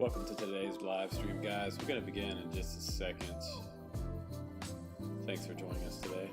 Welcome to today's live stream, guys. We're going to begin in just a second. Thanks for joining us today.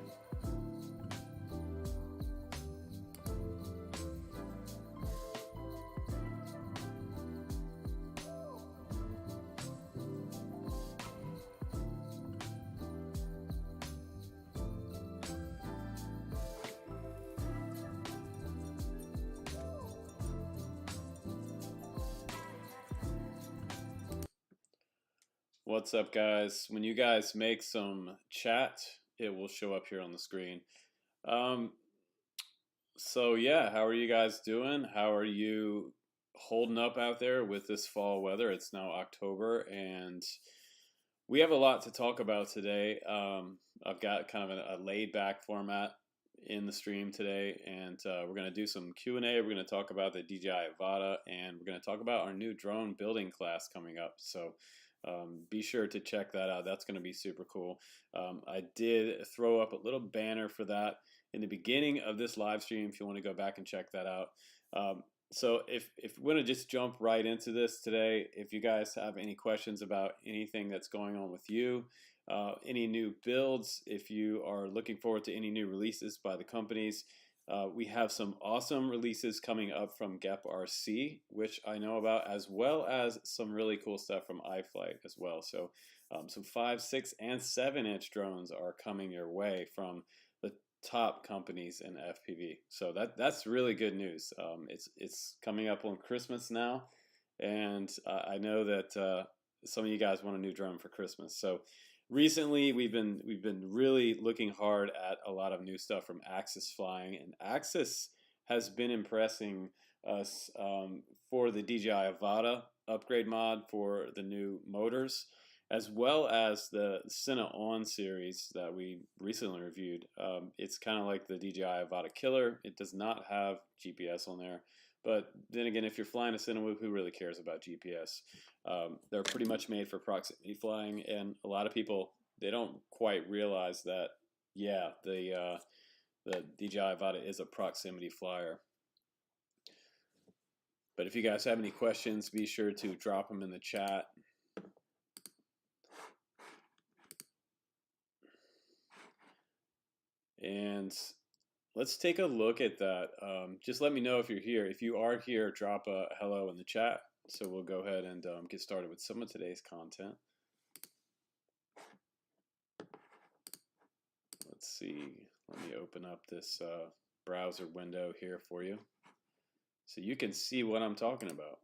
What's up, guys? When you guys make some chat, it will show up here on the screen. So yeah, how are you guys doing? How are you holding up out there with this fall weather? It's now October, and we have a lot to talk about today. I've got kind of a laid-back format in the stream today, and we're going to do some Q&A. We're going to talk about the DJI Avada, and we're going to talk about our new drone building class coming up. So be sure to check that out. That's going to be super cool. I did throw up a little banner for that in the beginning of this live stream if you want to go back and check that out. So if we want to just jump right into this today, if you guys have any questions about anything that's going on with you, any new builds, if you are looking forward to any new releases by the companies, we have some awesome releases coming up from GEP-RC, which I know about, as well as some really cool stuff from iFlight as well. So some 5, 6, and 7-inch drones are coming your way from the top companies in FPV. So that's really good news. It's coming up on Christmas now, and I know that some of you guys want a new drone for Christmas. So recently, we've been really looking hard at a lot of new stuff from Axis Flying, and Axis has been impressing us for the DJI Avada upgrade mod for the new motors, as well as the Cine On series that we recently reviewed. It's kind of like the DJI Avada Killer. It does not have GPS on there. But then again, if you're flying a Cinewhoop, who really cares about GPS? They're pretty much made for proximity flying, and a lot of people, they don't quite realize that, yeah, the DJI Avada is a proximity flyer. But if you guys have any questions, be sure to drop them in the chat. And let's take a look at that. Just let me know if you're here. If you are here, drop a hello in the chat. So we'll go ahead and get started with some of today's content. Let's see. Let me open up this browser window here for you so you can see what I'm talking about.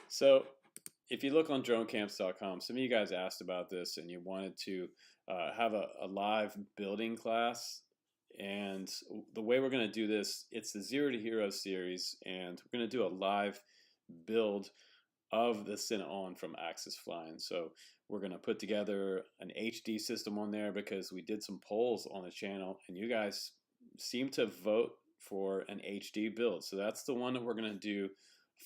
So if you look on dronecamps.com, some of you guys asked about this and you wanted to have a live building class. And the way we're going to do this, it's the Zero to Hero series, and we're going to do a live build of the Cine On from Axis Flying. So we're going to put together an HD system on there because we did some polls on the channel, and you guys seem to vote for an HD build. So that's the one that we're going to do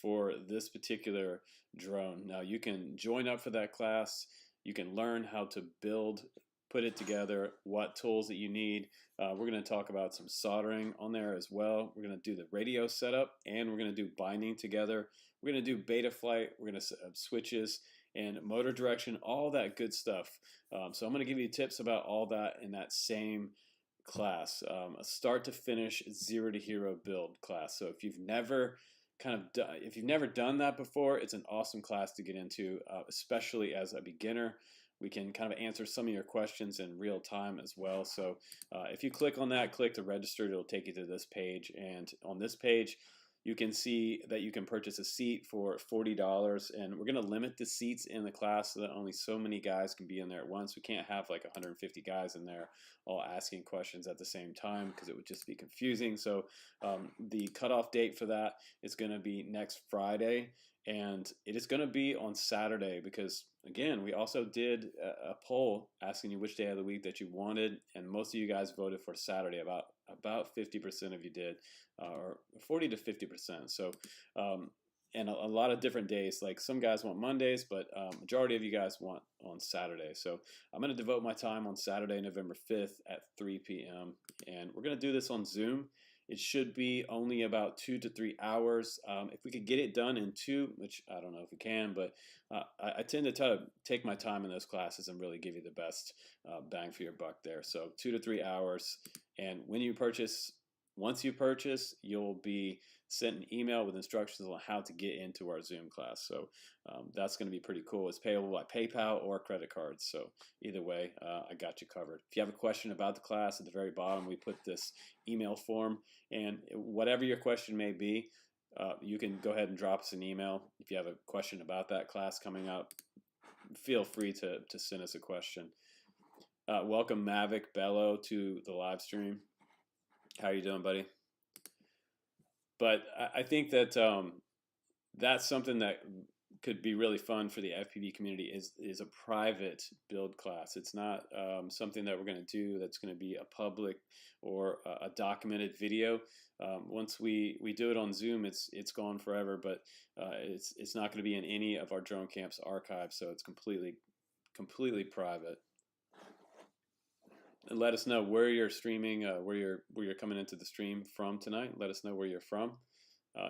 for this particular drone. Now you can join up for that class. You can learn how to build, put it together, what tools that you need. We're going to talk about some soldering on there as well. We're going to do the radio setup, and we're going to do binding together. We're going to do beta flight. We're going to set up switches and motor direction, all that good stuff. So I'm going to give you tips about all that in that same class, a start to finish Zero to Hero build class. So if you've never done that before, it's an awesome class to get into, especially as a beginner. We can kind of answer some of your questions in real time as well. So if you click on that, click to register, it'll take you to this page. And on this page, you can see that you can purchase a seat for $40. And we're going to limit the seats in the class so that only so many guys can be in there at once. We can't have like 150 guys in there all asking questions at the same time because it would just be confusing. So the cutoff date for that is going to be next Friday. And it is going to be on Saturday because, again, we also did a poll asking you which day of the week that you wanted, and most of you guys voted for Saturday. About 50% of you did, or 40 to 50%. So and a lot of different days. Like some guys want Mondays, but majority of you guys want on Saturday. So I'm going to devote my time on Saturday, November 5th at 3 p.m. And we're going to do this on Zoom. It should be only about 2 to 3 hours. If we could get it done in 2, which I don't know if we can, but I tend to try to take my time in those classes and really give you the best bang for your buck there. So 2 to 3 hours. And when you purchase, once you purchase, you'll be sent an email with instructions on how to get into our Zoom class. So that's going to be pretty cool. It's payable by PayPal or credit cards. So either way, I got you covered. If you have a question about the class, at the very bottom, we put this email form. And whatever your question may be, you can go ahead and drop us an email. If you have a question about that class coming up, feel free to send us a question. Welcome Mavic Bello to the live stream. How are you doing, buddy? But I think that that's something that could be really fun for the FPV community is a private build class. It's not something that we're going to do that's going to be a public or a documented video. Once we do it on Zoom, it's gone forever, but it's not going to be in any of our drone camps archives, so it's completely private. And let us know where you're streaming, where you're coming into the stream from tonight. Let us know where you're from.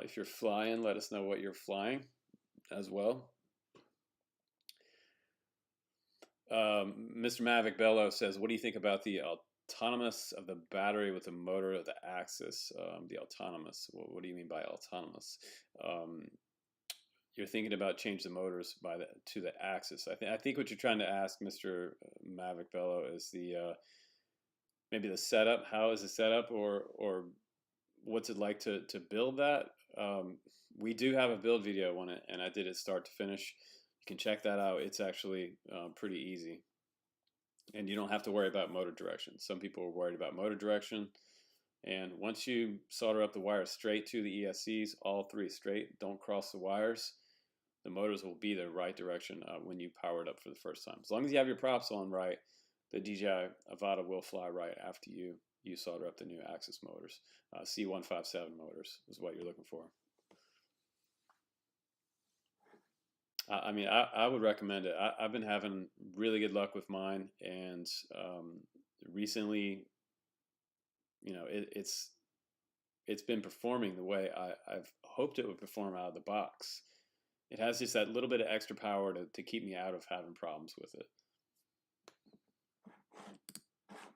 If you're flying, let us know what you're flying as well. Mr. Mavic Bello says, what do you think about the autonomous of the battery with the motor of the axis? The autonomous, what do you mean by autonomous? You're thinking about change the motors to the axis. I think what you're trying to ask, Mr. Mavic Bello, is the maybe the setup. How is the setup, or what's it like to build that? We do have a build video on it, and I did it start to finish. You can check that out. It's actually pretty easy, and you don't have to worry about motor direction. Some people are worried about motor direction, and once you solder up the wires straight to the ESCs, all 3 straight, don't cross the wires, the motors will be the right direction when you power it up for the first time. As long as you have your props on right, the DJI Avada will fly right after you solder up the new axis motors. C157 motors is what you're looking for. I mean, I would recommend it. I've been having really good luck with mine, and recently, you know, it's been performing the way I've hoped it would perform out of the box. It has just that little bit of extra power to keep me out of having problems with it.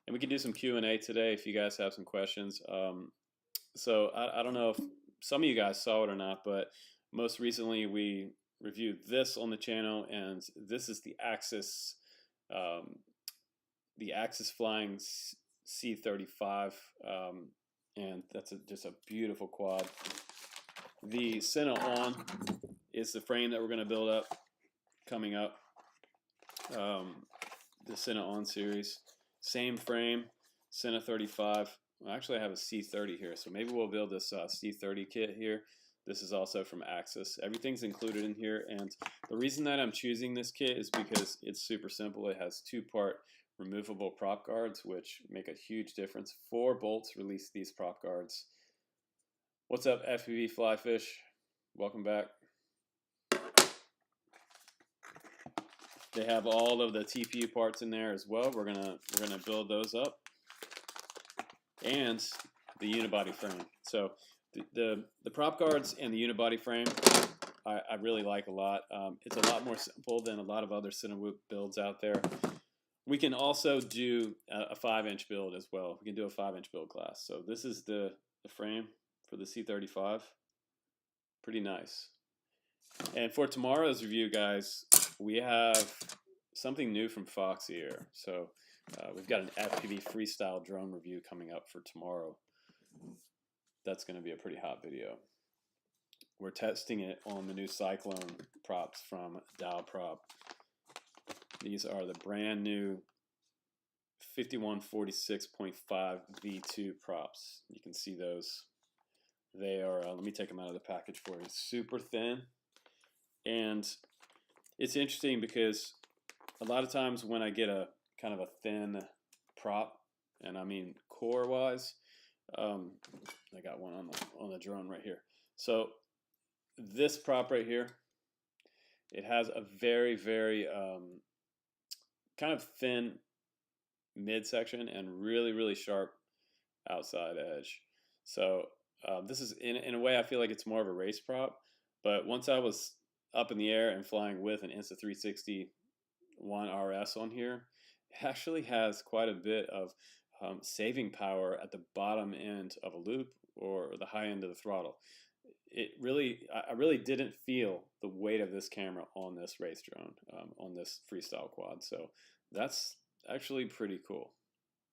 And we can do some Q&A today if you guys have some questions. So I don't know if some of you guys saw it or not, but most recently we reviewed this on the channel, and this is the Axis flying C35, and that's just a beautiful quad. The Senna On is the frame that we're going to build up coming up. The Senna On series. Same frame, Senna 35. Well, actually, I have a C30 here, so maybe we'll build this C30 kit here. This is also from Axis. Everything's included in here, and the reason that I'm choosing this kit is because it's super simple. It has 2-part removable prop guards, which make a huge difference. 4 bolts release these prop guards. What's up, FPV Flyfish? Welcome back. They have all of the TPU parts in there as well. We're gonna build those up, and the unibody frame. So the prop guards and the unibody frame, I really like a lot. It's a lot more simple than a lot of other Cinewoop builds out there. We can also do a 5-inch build as well. We can do a 5-inch build class. So this is the frame for the C35. Pretty nice. And for tomorrow's review, guys, we have something new from Foxy Air. So we've got an FPV Freestyle drone review coming up for tomorrow. That's going to be a pretty hot video. We're testing it on the new Cyclone props from Dow Prop. These are the brand new 5146.5 V2 props. You can see those. They are, let me take them out of the package for you, super thin. And it's interesting because a lot of times when I get a kind of a thin prop, and I mean core wise, I got one on the drone right here. So this prop right here, it has a very, very kind of thin midsection and really, really sharp outside edge. So this is, in a way, I feel like it's more of a race prop. But once I was up in the air and flying with an Insta360 One RS on here, it actually has quite a bit of saving power at the bottom end of a loop or the high end of the throttle. I really didn't feel the weight of this camera on this race drone, on this Freestyle quad. So that's actually pretty cool.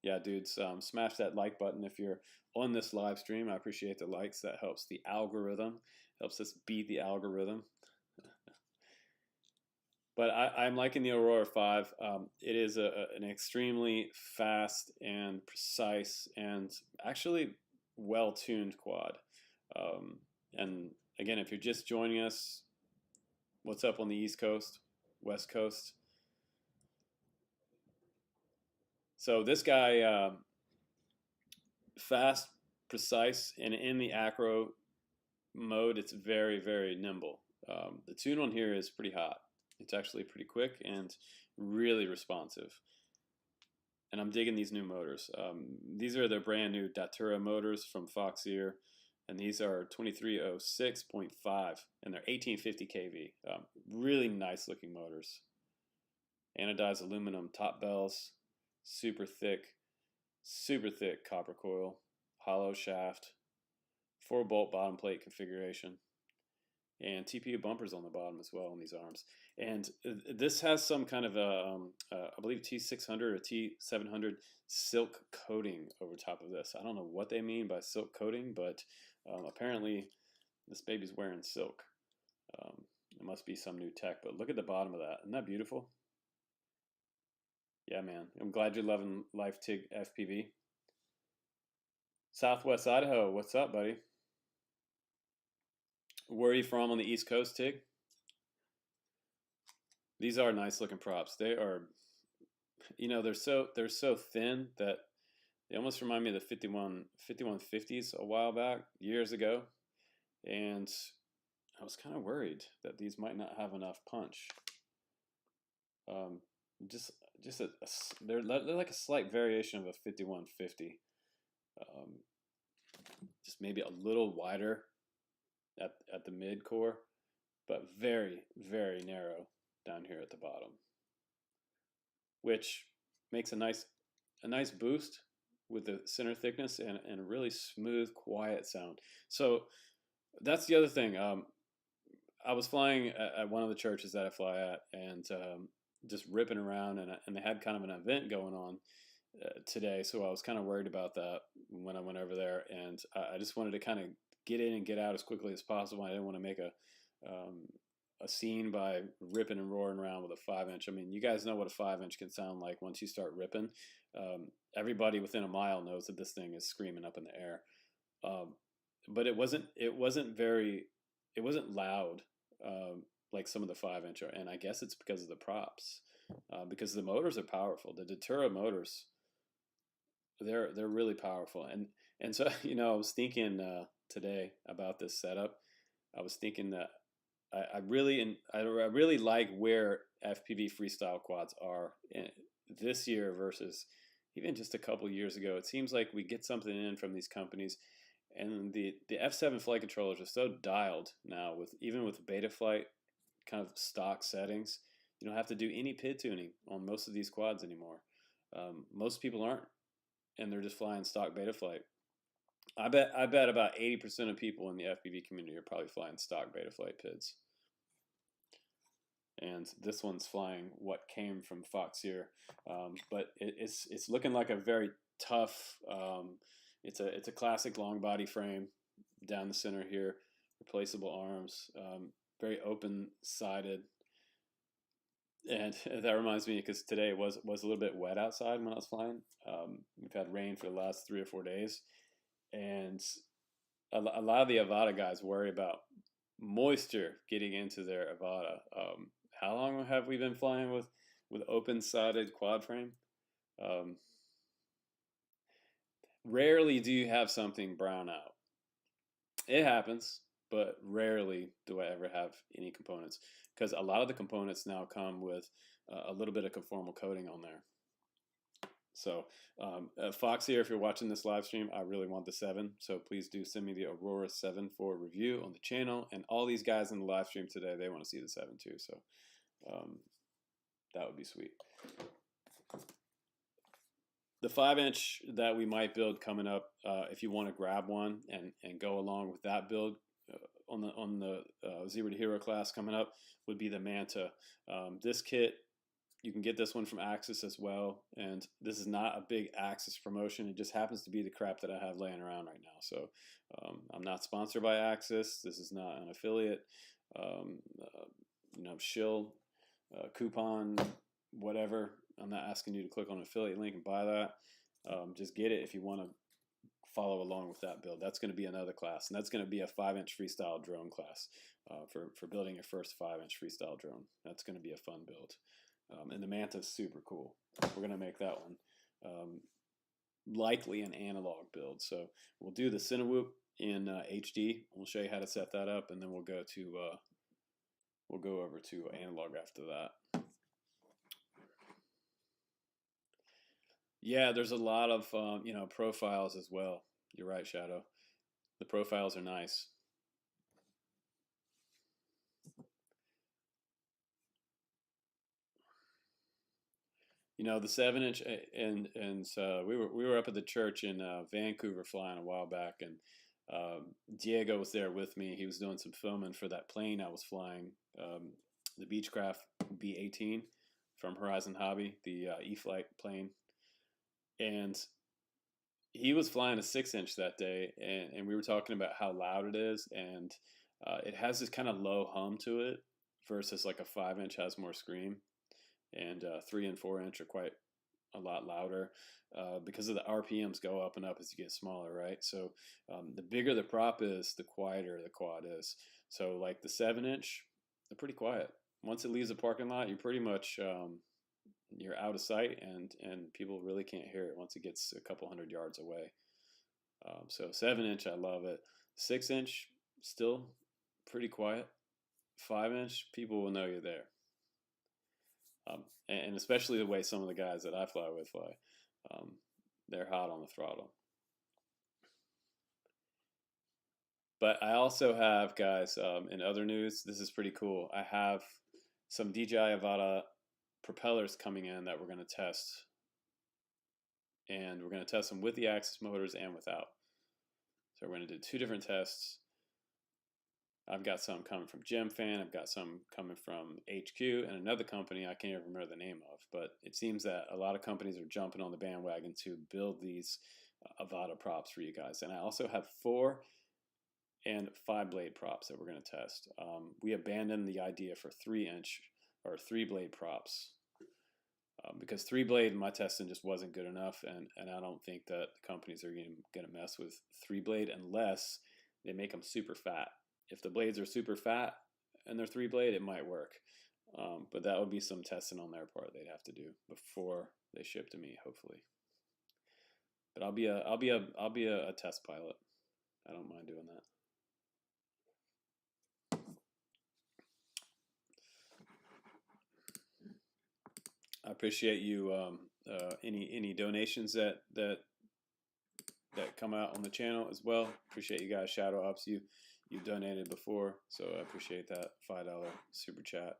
Yeah, dudes, smash that like button if you're on this live stream. I appreciate the likes. That helps the algorithm, helps us beat the algorithm. But I'm liking the Aurora 5. It is an extremely fast and precise and actually well-tuned quad. And again, if you're just joining us, what's up on the East Coast, West Coast? So this guy, fast, precise, and in the acro mode, it's very, very nimble. The tune on here is pretty hot. It's actually pretty quick and really responsive. And I'm digging these new motors. These are the brand new Datura motors from Foxeer, and these are 2306.5, and they're 1850 kV. Really nice looking motors. Anodized aluminum top bells, super thick copper coil, hollow shaft, 4-bolt bottom plate configuration, and TPU bumpers on the bottom as well on these arms. And this has some kind of a, I believe T600 or T700 silk coating over top of this. I don't know what they mean by silk coating, but apparently this baby's wearing silk. It must be some new tech, but look at the bottom of that. Isn't that beautiful? Yeah, man. I'm glad you're loving Life TIG FPV. Southwest Idaho, what's up, buddy? Where are you from on the East Coast, TIG? These are nice looking props. They are, they're so thin that they almost remind me of the 5150s a while back, years ago. And I was kind of worried that these might not have enough punch. They're like a slight variation of a 5150. Just maybe a little wider at the mid core, but very, very narrow down here at the bottom, which makes a nice boost with the center thickness and a really smooth, quiet sound. So that's the other thing. I was flying at one of the churches that I fly at, and just ripping around, and they had kind of an event going on today, so I was kind of worried about that when I went over there, and I just wanted to kind of get in and get out as quickly as possible. I didn't want to make a scene by ripping and roaring around with a 5-inch. I mean, you guys know what a 5-inch can sound like once you start ripping. Everybody within a mile knows that this thing is screaming up in the air. But it wasn't loud like some of the 5-inch are, and I guess it's because of the props, because the motors are powerful. The Datura motors, they're really powerful, and so I was thinking today about this setup. I was thinking that I really like where FPV freestyle quads are this year versus even just a couple years ago. It seems like we get something in from these companies, and the F7 flight controllers are so dialed now, even with Betaflight kind of stock settings. You don't have to do any PID tuning on most of these quads anymore. Most people aren't, and they're just flying stock Betaflight. I bet about 80% of people in the FPV community are probably flying stock Betaflight PIDs. And this one's flying what came from Foxeer, but it's looking like a very tough. It's a classic long body frame down the center here, replaceable arms, very open sided, and that reminds me because today was a little bit wet outside when I was flying. We've had rain for the last 3 or 4 days, and a lot of the Avada guys worry about moisture getting into their Avada. How long have we been flying with open-sided quad frame? Rarely do you have something brown out. It happens. but rarely do I ever have any components, because a lot of the components now come with a little bit of conformal coating on there. So Fox here, if you're watching this live stream, I really want the 7, so please do send me the Aurora 7 for review on the channel. And all these guys in the live stream today, they want to see the 7 too, so that would be sweet. The 5-inch that we might build coming up, if you want to grab one and go along with that build on the Zero to Hero class coming up, would be the Manta. This kit, you can get this one from Axis as well, and this is not a big Axis promotion. It just happens to be the crap that I have laying around right now. So I'm not sponsored by Axis. This is not an affiliate. Shill, coupon, whatever. I'm not asking you to click on an affiliate link and buy that. Just get it if you want to follow along with that build. That's going to be another class, and that's going to be a 5-inch freestyle drone class for building your first 5-inch freestyle drone. That's going to be a fun build. And the Manta is super cool. We're going to make that one likely an analog build. So we'll do the Cinewhoop in HD. We'll show you how to set that up, and then we'll go over to analog after that. Yeah, there's a lot of profiles as well. You're right, Shadow. The profiles are nice. The 7-inch, and we were up at the church in Vancouver flying a while back, and Diego was there with me. He was doing some filming for that plane I was flying, the Beechcraft B-18 from Horizon Hobby, the E-Flight plane. And he was flying a 6-inch that day, and we were talking about how loud it is, and it has this kind of low hum to it versus like a 5-inch has more scream, and 3 and 4-inch are quite a lot louder because of the RPMs go up and up as you get smaller, right? So the bigger the prop is, the quieter the quad is. So like the 7-inch, they're pretty quiet. Once it leaves the parking lot, you're pretty much you're out of sight, and people really can't hear it once it gets a couple hundred yards away. So 7-inch, I love it. 6-inch, still pretty quiet. 5-inch, people will know you're there. And especially the way some of the guys that I fly with fly. They're hot on the throttle. But I also have, guys, in other news, this is pretty cool. I have some DJI Avada propellers coming in that we're going to test. And we're going to test them with the Axis motors and without. So we're going to do 2 different tests. I've got some coming from GemFan, I've got some coming from HQ, and another company I can't even remember the name of. But it seems that a lot of companies are jumping on the bandwagon to build these Avada props for you guys. And I also have 4 and 5-blade props that we're going to test. We abandoned the idea for 3-inch or 3-blade props because 3-blade in my testing just wasn't good enough, and I don't think that companies are going to mess with 3-blade unless they make them super fat. If the blades are super fat and they're 3-blade, it might work, but that would be some testing on their part they'd have to do before they ship to me, hopefully. But I'll be a test pilot. I don't mind doing that. I appreciate you. Any donations that come out on the channel as well. Appreciate you guys. Shadow Ops, you've donated before, so I appreciate that $5 super chat.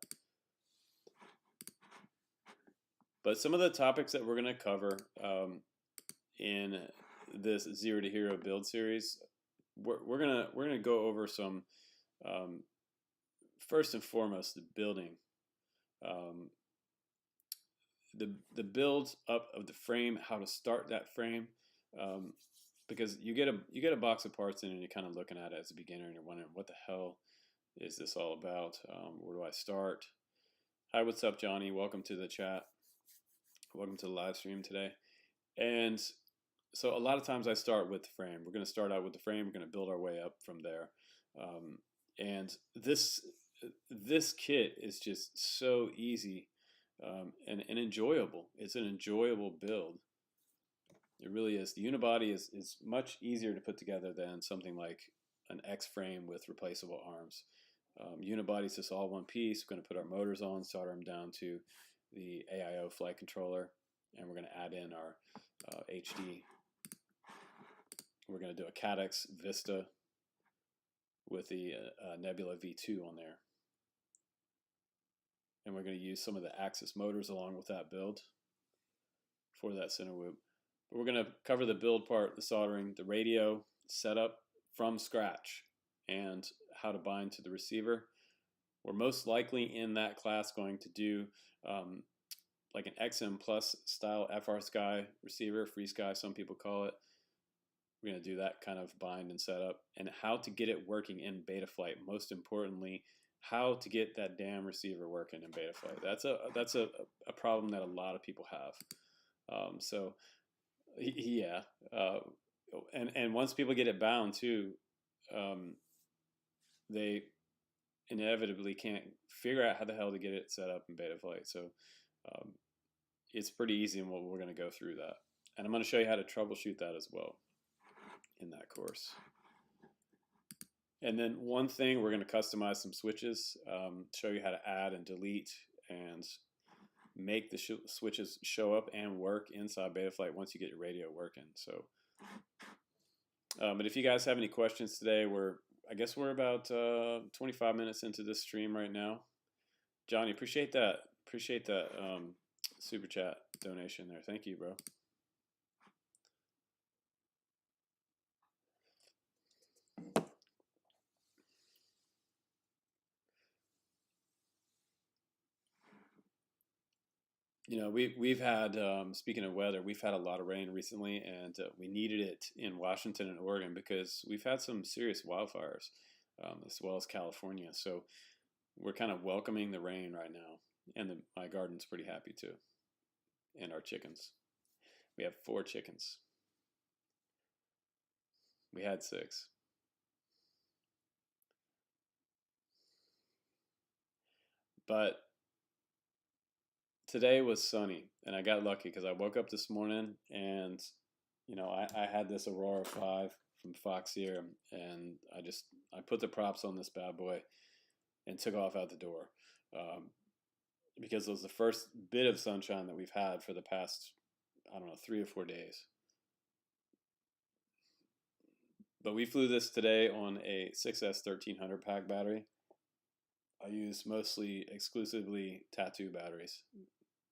But some of the topics that we're going to cover in this Zero to Hero build series, we're gonna go over some first and foremost the building, the build up of the frame, how to start that frame. Because you get a box of parts in and you're kind of looking at it as a beginner and you're wondering, what the hell is this all about? Where do I start? Hi, what's up, Johnny? Welcome to the chat. Welcome to the live stream today. And so a lot of times I start with the frame. We're going to start out with the frame. We're going to build our way up from there. And this kit is just so easy and enjoyable. It's an enjoyable build. It really is. The unibody is much easier to put together than something like an X frame with replaceable arms. Unibody's just all one piece. We're going to put our motors on, solder them down to the AIO flight controller, and we're going to add in our HD. We're going to do a Cadex Vista with the Nebula V2 on there. And we're going to use some of the Axis motors along with that build for that center whoop. But we're going to cover the build part, the soldering, the radio setup from scratch, and how to bind to the receiver. We're most likely in that class going to do like an XM Plus style FR Sky receiver, Free Sky some people call it. We're going to do that kind of bind and setup, and how to get it working in beta flight. Most importantly, how to get that damn receiver working in beta flight. That's a problem that a lot of people have. So yeah, and once people get it bound too, they inevitably can't figure out how the hell to get it set up in beta flight. So it's pretty easy, and we're going to go through that, and I'm going to show you how to troubleshoot that as well in that course. And then one thing, we're going to customize some switches, show you how to add and delete and make the switches show up and work inside Betaflight once you get your radio working. So, but if you guys have any questions today, I guess we're about 25 minutes into this stream right now. Johnny, appreciate that super chat donation there. Thank you, bro. You know, we've had, speaking of weather, we've had a lot of rain recently, and we needed it in Washington and Oregon because we've had some serious wildfires, as well as California. So we're kind of welcoming the rain right now, and my garden's pretty happy too, and our chickens. We have 4 chickens. We had 6. But today was sunny, and I got lucky because I woke up this morning and, you know, I had this Aurora 5 from Fox here, and I put the props on this bad boy and took off out the door, because it was the first bit of sunshine that we've had for the past, I don't know, 3 or 4 days. But we flew this today on a 6S 1300 pack battery. I use mostly exclusively Tattoo batteries.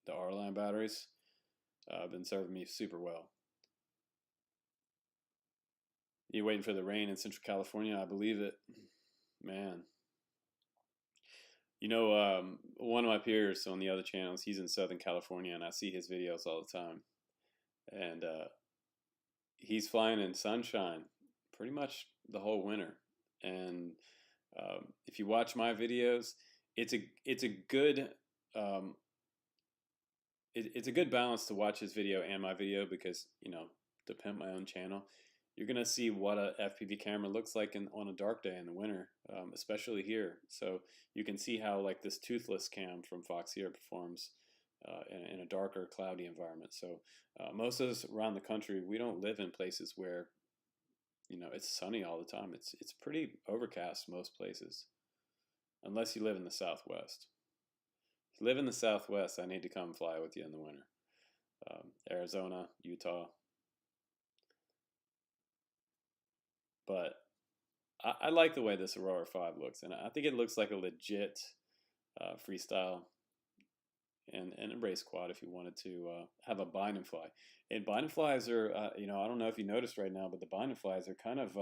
The R-Line batteries have been serving me super well. You waiting for the rain in Central California? I believe it. Man. You know, one of my peers on the other channels, he's in Southern California, and I see his videos all the time. And he's flying in sunshine pretty much the whole winter. And if you watch my videos, it's a good it's a good balance to watch his video and my video, because, you know, to pimp my own channel, you're gonna see what a FPV camera looks like on a dark day in the winter, especially here. So you can see how, like, this toothless cam from Fox here performs in a darker, cloudy environment. So most of us around the country, we don't live in places where, you know, it's sunny all the time. It's pretty overcast most places, unless you live in the Southwest. If you live in the Southwest, I need to come fly with you in the winter. Arizona, Utah. But I like the way this Aurora 5 looks, and I think it looks like a legit freestyle and a race quad if you wanted to have a bind and fly. And bind and flies are, you know, I don't know if you noticed right now, but the bind and flies are kind of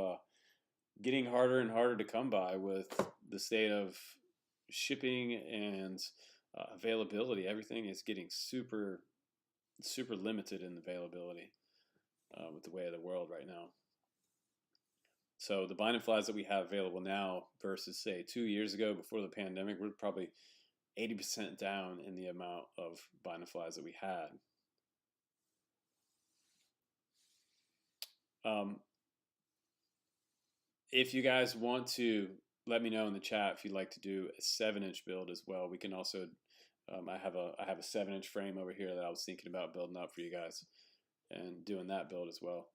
getting harder and harder to come by with the state of shipping and availability. Everything is getting super limited in availability with the way of the world right now. So the bind and flies that we have available now versus, say, 2 years ago before the pandemic, we're probably 80% down in the amount of bind and flies that we had. If you guys want to, let me know in the chat if you'd like to do a 7-inch build as well. We can also, I have a 7-inch frame over here that I was thinking about building up for you guys and doing that build as well.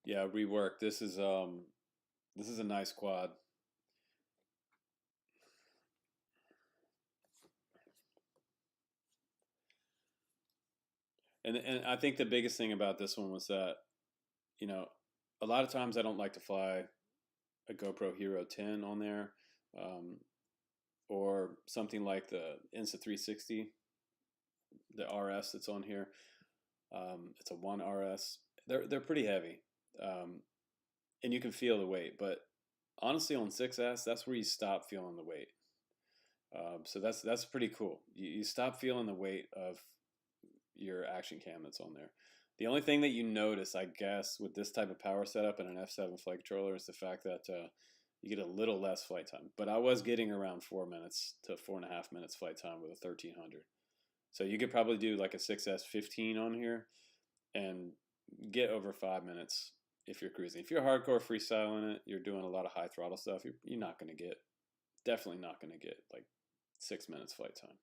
Yeah, rework. This is a nice quad. And I think the biggest thing about this one was that, you know, a lot of times I don't like to fly a GoPro Hero 10 on there, um, or something like the Insta 360, the RS that's on here. It's a one RS. They're pretty heavy, um, and you can feel the weight. But honestly, on 6S, that's where you stop feeling the weight. So that's pretty cool. You stop feeling the weight of your action cam that's on there. The only thing that you notice, I guess, with this type of power setup and an F7 flight controller is the fact that you get a little less flight time. But I was getting around 4 minutes to 4.5 minutes flight time with a 1300. So you could probably do like a 6S 15 on here and get over 5 minutes if you're cruising. If you're hardcore freestyling it, you're doing a lot of high throttle stuff, you're not going to get, definitely not going to get like 6 minutes flight time.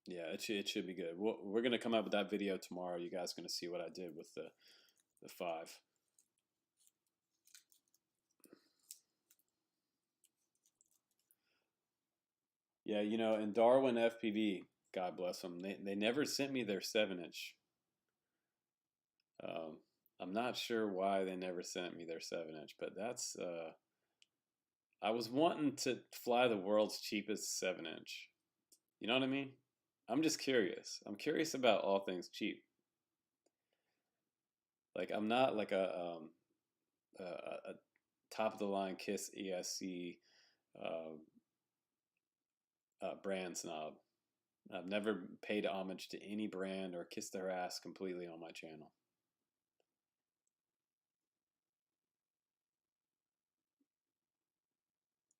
Yeah, it should be good. We're going to come up with that video tomorrow. You guys are going to see what I did with the 5. Yeah, you know, and Darwin FPV, God bless them, they never sent me their 7-inch. Um, I'm not sure why they never sent me their 7-inch, but that's I was wanting to fly the world's cheapest 7-inch. You know what I mean? I'm just curious. I'm curious about all things cheap. Like I'm not like a top of the line Kiss ESC uh, brand snob. I've never paid homage to any brand or kissed their ass completely on my channel.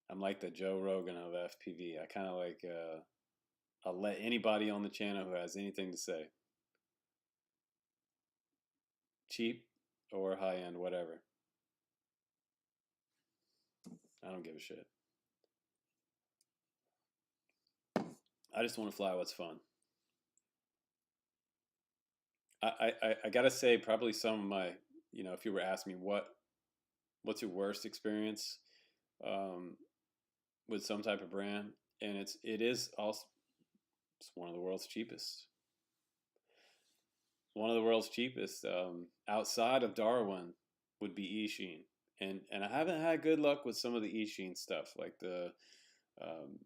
I'm like the Joe Rogan of FPV. I kind of like I'll let anybody on the channel who has anything to say, cheap or high end, whatever. I don't give a shit. I just want to fly what's fun. I gotta say probably some of my, you know, if you were asking me what's your worst experience um, with some type of brand, and it is also it's one of the world's cheapest. One of the world's cheapest outside of Darwin would be Eachine, and I haven't had good luck with some of the Eachine stuff like um,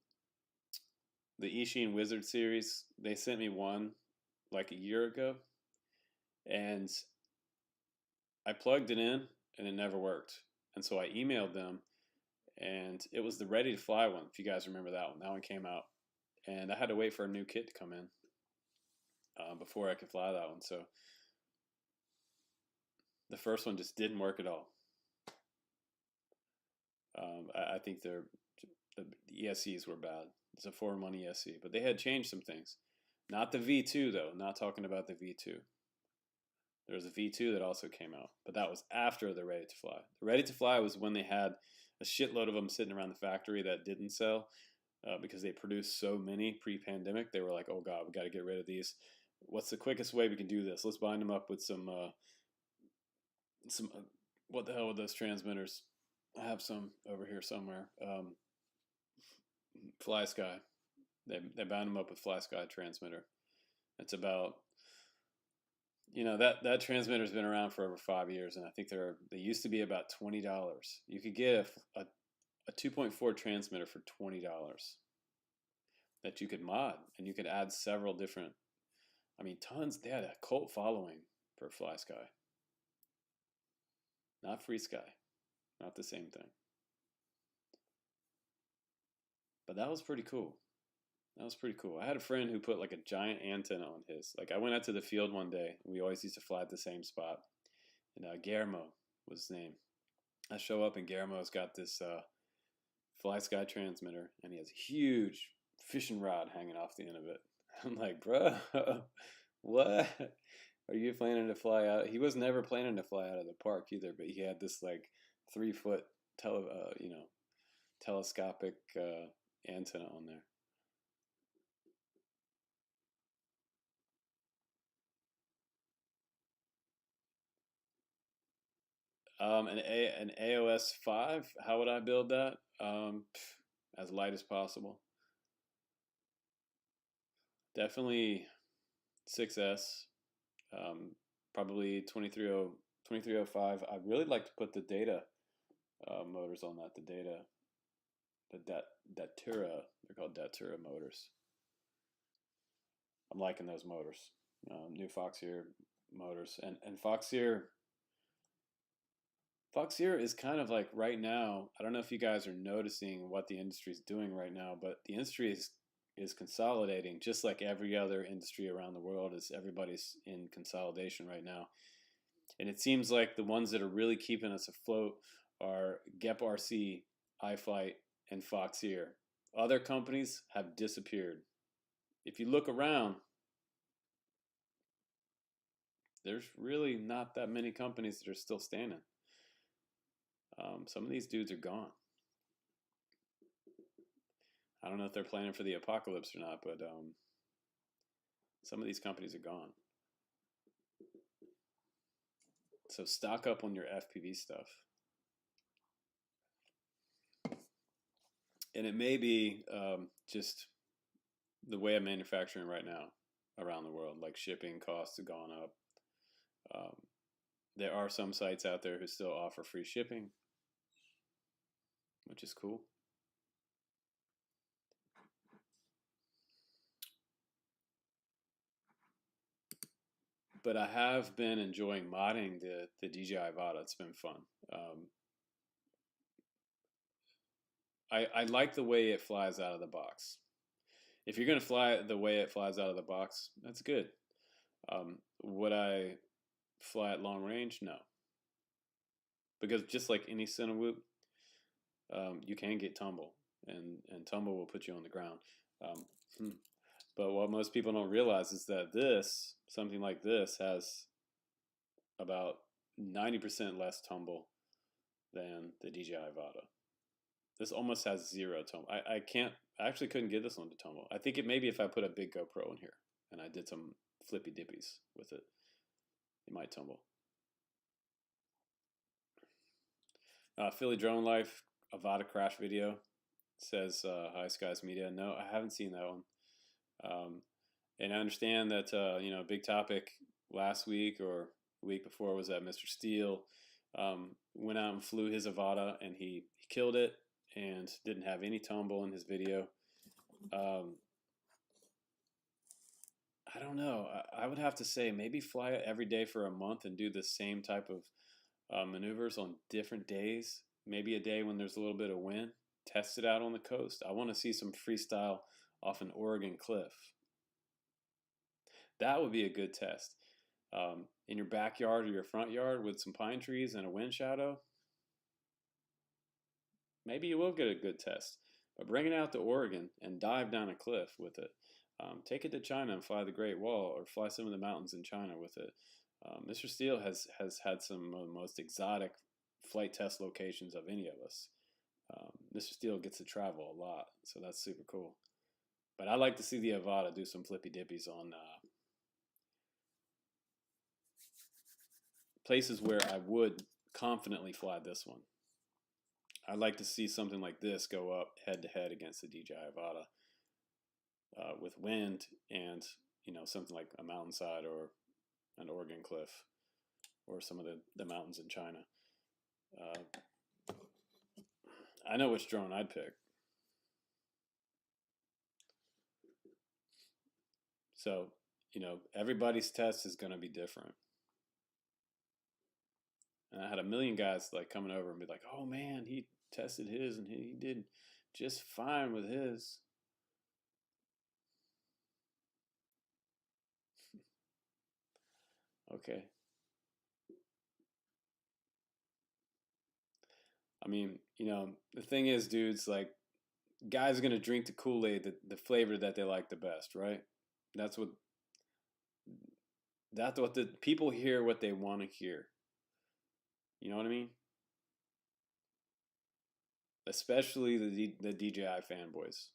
the Eachine Wizard series. They sent me one like a year ago, and I plugged it in and it never worked. And so I emailed them, and it was the Ready to Fly one. If you guys remember that one, that one came out, and I had to wait for a new kit to come in before I could fly that one. So the first one just didn't work at all. I think the ESCs were bad. It's a 4-1 ESC, but they had changed some things. Not the V2 though. Not talking about the V2. There was a V2 that also came out, but that was after the Ready to Fly. The Ready to Fly was when they had a shitload of them sitting around the factory that didn't sell because they produced so many pre-pandemic. They were like, "Oh God, we got to get rid of these. What's the quickest way we can do this? Let's bind them up with some what the hell with those transmitters? I have some over here somewhere. Fly Sky. They bound them up with Fly Sky transmitter. It's about, you know, that transmitter's been around for over 5 years, and I think they used to be about $20. You could get a 2.4 transmitter for $20 that you could mod, and you could add several different. I mean, tons. They had a cult following for Fly Sky, not Free Sky, not the same thing. But that was pretty cool. That was pretty cool. I had a friend who put like a giant antenna on his. Like I went out to the field one day. We always used to fly at the same spot, and Guillermo was his name. I show up and Guillermo's got this Fly Sky transmitter, and he has a huge fishing rod hanging off the end of it. I'm like, bro, what? Are you planning to fly out? He was never planning to fly out of the park either, but he had this like 3 foot telescopic antenna on there. An AOS 5, how would I build that? As light as possible. Definitely 6S. Probably 2305. I'd really like to put the data motors on that. Datura. They're called Datura motors. I'm liking those motors. New Foxeer motors. And Foxeer is kind of like right now. I don't know if you guys are noticing what the industry is doing right now, but the industry is consolidating, just like every other industry around the world. Is everybody's in consolidation right now, and it seems like the ones that are really keeping us afloat are Gep RC, iFlight, and Foxeer. Other companies have disappeared. If you look around, there's really not that many companies that are still standing. Some of these dudes are gone. I don't know if they're planning for the apocalypse or not, but some of these companies are gone. So stock up on your FPV stuff. And it may be just the way of manufacturing right now around the world. Like shipping costs have gone up. There are some sites out there who still offer free shipping, which is cool. But I have been enjoying modding the DJI Avada. It's been fun. I like the way it flies out of the box. If you're going to fly the way it flies out of the box, that's good. Would I fly at long range? No. Because just like any Cinewhoop, you can get tumble, and tumble will put you on the ground. But what most people don't realize is that something like this, has about 90% less tumble than the DJI Avada. This almost has zero tumble. I actually couldn't get this one to tumble. I think it maybe if I put a big GoPro in here and I did some flippy dippies with it, it might tumble. Philly Drone Life, Avada crash video, says High Skies Media. No, I haven't seen that one. And I understand that a big topic last week or the week before was that Mr. Steele went out and flew his Avada, and he killed it and didn't have any tumble in his video. I don't know. I would have to say maybe fly it every day for a month and do the same type of maneuvers on different days. Maybe a day when there's a little bit of wind. Test it out on the coast. I want to see some freestyle off an Oregon cliff. That would be a good test. In your backyard or your front yard with some pine trees and a wind shadow, maybe you will get a good test. But bring it out to Oregon and dive down a cliff with it. Take it to China and fly the Great Wall, or fly some of the mountains in China with it. Mr. Steele has had some of the most exotic flight test locations of any of us. Mr. Steele gets to travel a lot, so that's super cool. But I like to see the Avada do some flippy dippies on places where I would confidently fly this one. I'd like to see something like this go up head to head against the DJI Avada with wind and something like a mountainside or an Oregon cliff or some of the mountains in China. I know which drone I'd pick. So, everybody's test is going to be different. And I had a million guys like coming over and be like, "Oh man, he tested his and he did just fine with his." Okay. I mean, the thing is, dudes, like, guys are gonna drink the Kool-Aid, the flavor that they like the best, right? That's what the people hear, what they want to hear. You know what I mean? Especially the DJI fanboys.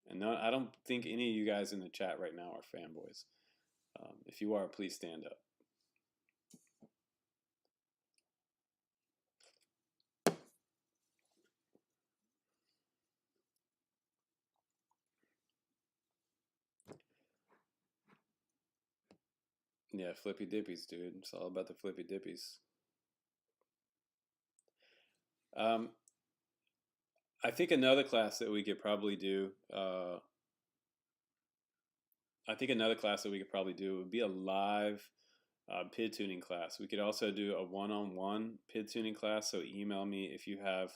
And no, I don't think any of you guys in the chat right now are fanboys. If you are, please stand up. Yeah, flippy dippies, dude. It's all about the flippy dippies. Um, I think another class that we could probably do. I think another class that we could probably do would be a live PID tuning class. We could also do a one-on-one PID tuning class. So email me if you have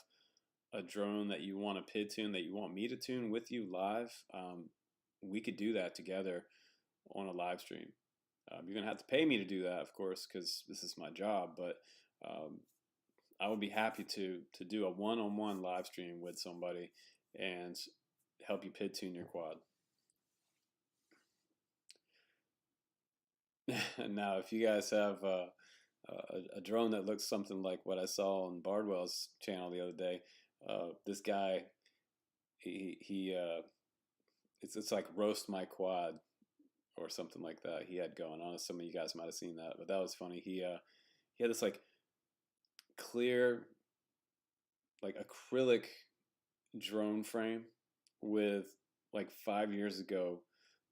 a drone that you want to PID tune that you want me to tune with you live. We could do that together on a live stream. You're gonna have to pay me to do that, of course, because this is my job. But um, I would be happy to do a one-on-one live stream with somebody and help you PID tune your quad. Now, if you guys have a drone that looks something like what I saw on Bardwell's channel the other day, this guy, he it's like roast my quad or something like that. He had going on. Some of you guys might have seen that, but that was funny. He had this like clear, like acrylic drone frame with like 5 years ago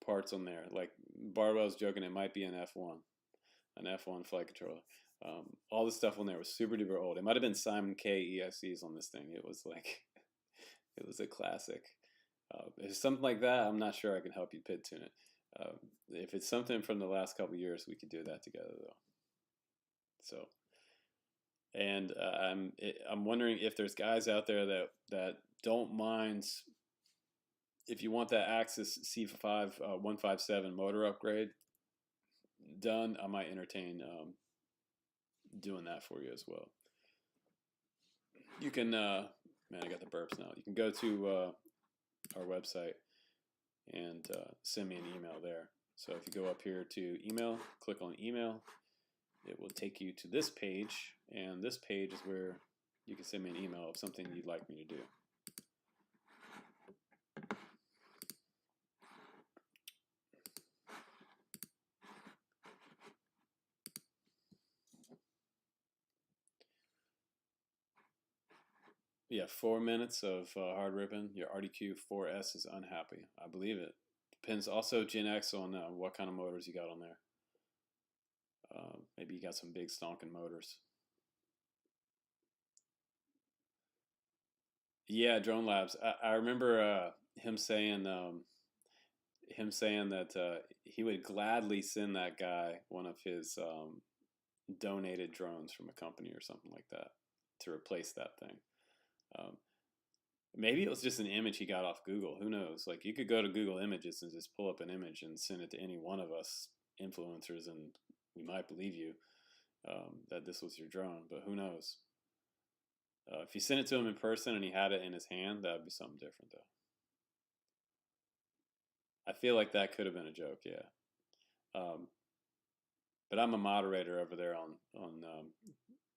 parts on there. Like Bardwell's joking, it might be an F1 flight controller. All the stuff on there was super duper old. It might have been Simon K ESCs on this thing. It was like, it was a classic. If it's something like that, I'm not sure I can help you PID tune it. If it's something from the last couple of years, we could do that together though. So, and I'm wondering if there's guys out there that don't mind if you want that Axis C5 157 motor upgrade done. I might entertain doing that for you as well. You can, man, I got the burps now. You can go to our website and send me an email there. So if you go up here to email, click on email, it will take you to this page, and this page is where you can send me an email of something you'd like me to do. Yeah, 4 minutes of hard ripping. Your RDQ 4S is unhappy. I believe it. Depends also Gen X on what kind of motors you got on there. Maybe you got some big stonking motors. Yeah, Drone Labs. I remember him saying that he would gladly send that guy one of his donated drones from a company or something like that to replace that thing. Um, Maybe it was just an image he got off Google. Who knows? Like you could go to Google Images and just pull up an image and send it to any one of us influencers, and we might believe you that this was your drone. But who knows? If you sent it to him in person and he had it in his hand, that would be something different, though. I feel like that could have been a joke, yeah. Um, but I'm a moderator over there on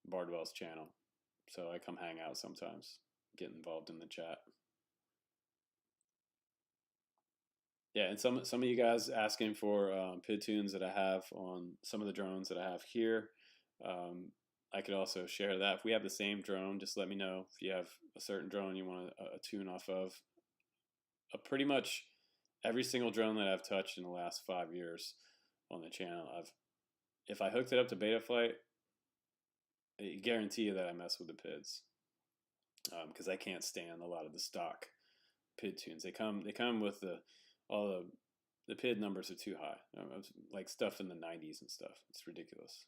Bardwell's channel, so I come hang out sometimes, get involved in the chat. Yeah, and some of you guys asking for PID tunes that I have on some of the drones that I have here. I could also share that. If we have the same drone, just let me know. If you have a certain drone you want a tune off of. Pretty much every single drone that I've touched in the last 5 years on the channel, if I hooked it up to Betaflight, I guarantee you that I mess with the PIDs because I can't stand a lot of the stock PID tunes. They come with all the PID numbers are too high. Like stuff in the 90s and stuff. It's ridiculous.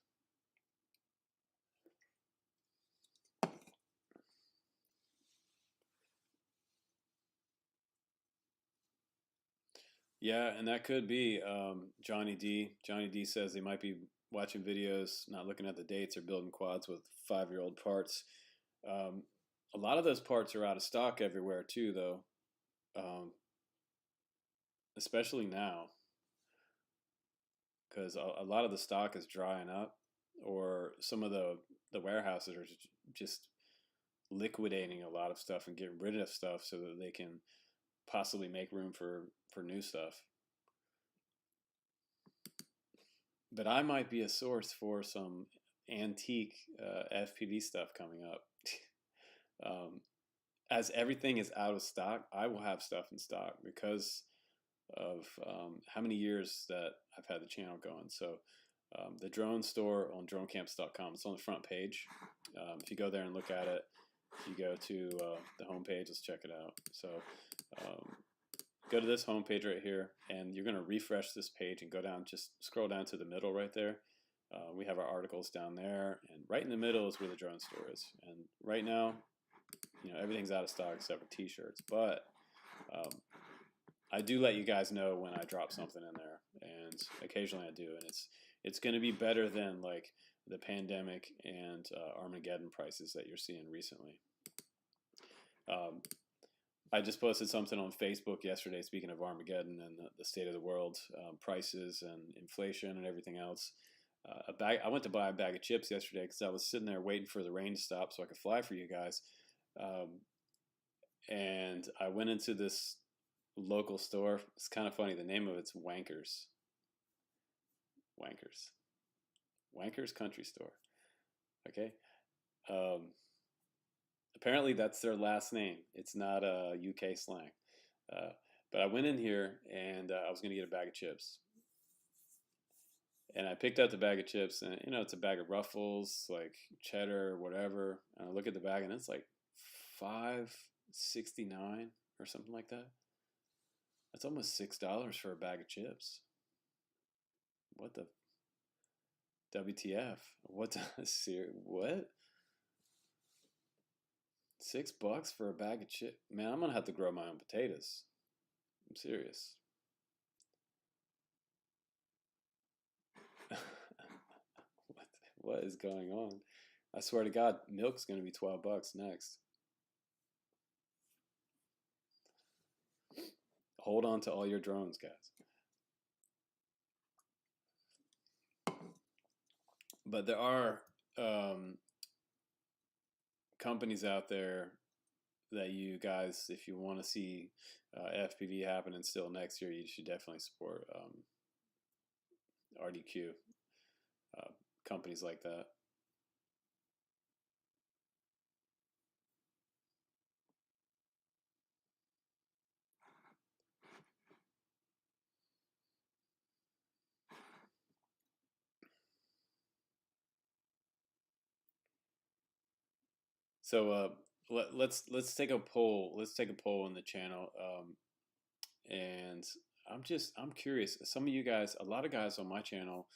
Yeah, and that could be Johnny D. Johnny D says they might be watching videos, not looking at the dates, or building quads with 5-year-old parts. A lot of those parts are out of stock everywhere too, though. Especially now, because a lot of the stock is drying up, or some of the warehouses are just liquidating a lot of stuff and getting rid of stuff so that they can possibly make room for new stuff. But I might be a source for some antique FPV stuff coming up. As everything is out of stock, I will have stuff in stock because of how many years that I've had the channel going. So the drone store on dronecamps.com. It's on the front page. If you go there and look at it, if you go to the home page, let's check it out. So go to this home page right here, and you're going to refresh this page and go down, just scroll down to the middle right there. We have our articles down there, and right in the middle is where the drone store is. And right now, everything's out of stock except for t-shirts, but I do let you guys know when I drop something in there, and occasionally I do, and it's going to be better than like the pandemic and Armageddon prices that you're seeing recently. I just posted something on Facebook yesterday, speaking of Armageddon and the state of the world, prices and inflation and everything else. I went to buy a bag of chips yesterday because I was sitting there waiting for the rain to stop so I could fly for you guys. And I went into this local store. It's kind of funny. The name of it's Wankers Country Store. Okay. Apparently that's their last name. It's not a UK slang. But I went in here and I was going to get a bag of chips. And I picked out the bag of chips, and it's a bag of Ruffles, like cheddar, whatever. And I look at the bag, and it's like $5.69 or something like that. That's almost $6 for a bag of chips. What the WTF? What? What? $6 for a bag of chips? Man, I'm gonna have to grow my own potatoes. I'm serious. What is going on? I swear to God, milk's gonna be $12 next. Hold on to all your drones, guys. But there are companies out there that you guys, if you want to see FPV happening still next year, you should definitely support RDQ, companies like that. So let's take a poll. Let's take a poll in the channel, and I'm curious. Some of you guys, a lot of guys on my channel,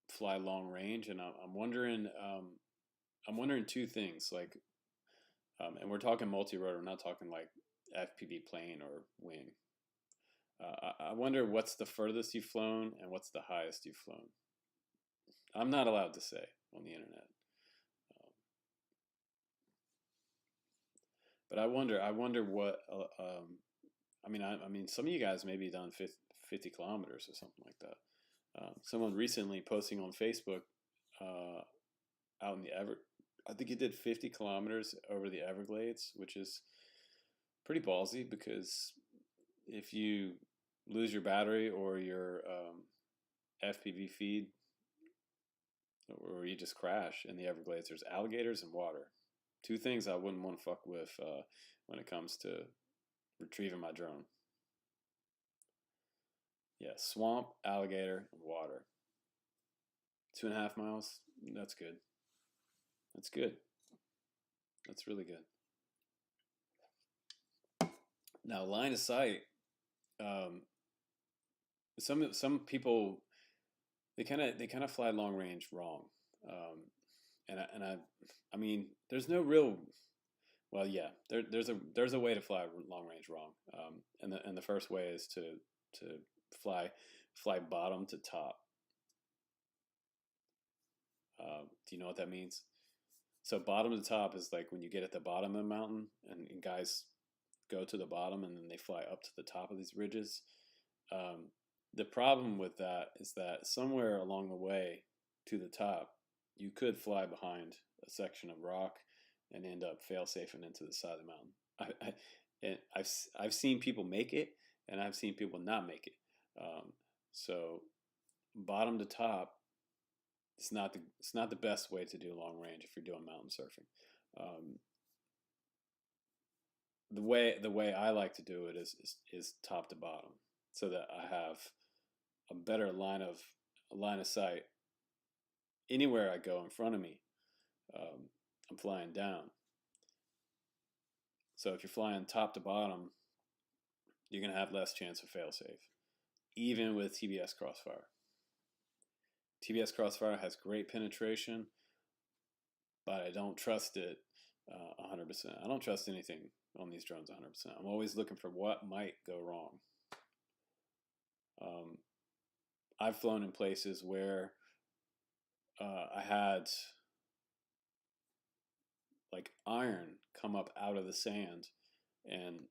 fly long range, and I'm wondering two things. Like, and we're talking multi-rotor. We're not talking like FPV plane or wing. I wonder what's the furthest you've flown and what's the highest you've flown. I'm not allowed to say on the internet. But I wonder what. I mean, some of you guys maybe done 50 kilometers or something like that. Someone recently posting on Facebook, out in the I think he did 50 kilometers over the Everglades, which is pretty ballsy because if you lose your battery or your FPV feed, or you just crash in the Everglades, there's alligators and water. Two things I wouldn't want to fuck with when it comes to retrieving my drone. Yeah, swamp, alligator, and water. 2.5 miles, that's good. That's good. That's really good. Now, line of sight, some people, they kind of fly long range wrong. I mean, there's no real. Well, yeah, there's a way to fly long range wrong, and the first way is to fly bottom to top. Do you know what that means? So bottom to top is like when you get at the bottom of the mountain, and guys go to the bottom and then they fly up to the top of these ridges. The problem with that is that somewhere along the way to the top, you could fly behind a section of rock and end up fail-safing into the side of the mountain. I've seen people make it, and I've seen people not make it. So bottom to top, it's not the best way to do long range if you're doing mountain surfing. The way I like to do it is top to bottom, so that I have a better line of sight anywhere I go in front of me. I'm flying down. So if you're flying top to bottom, you're going to have less chance of failsafe, even with TBS Crossfire. TBS Crossfire has great penetration, but I don't trust it 100%. I don't trust anything on these drones 100%. I'm always looking for what might go wrong. I've flown in places where I had like iron come up out of the sand and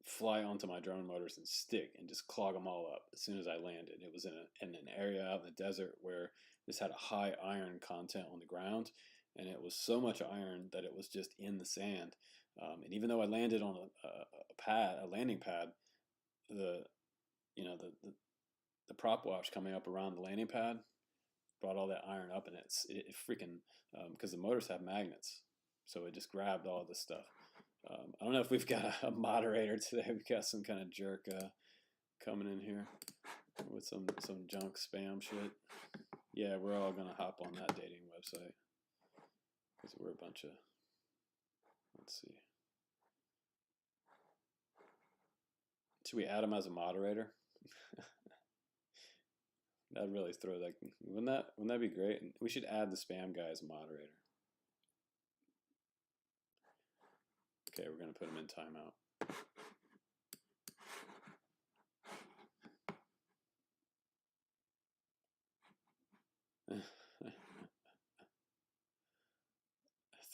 fly onto my drone motors and stick and just clog them all up as soon as I landed. It was in an area out in the desert where this had a high iron content on the ground, and it was so much iron that it was just in the sand. And even though I landed on a landing pad, the prop wash coming up around the landing pad brought all that iron up, and it freaking because the motors have magnets, so it just grabbed all this stuff. I don't know if we've got a moderator today. We've got some kind of jerk coming in here with some junk spam shit. Yeah, we're all gonna hop on that dating website because we're a bunch of. Let's see. Should we add him as a moderator? That'd really throw like. Wouldn't that be great? We should add the spam guy as a moderator. Okay, we're gonna put him in timeout.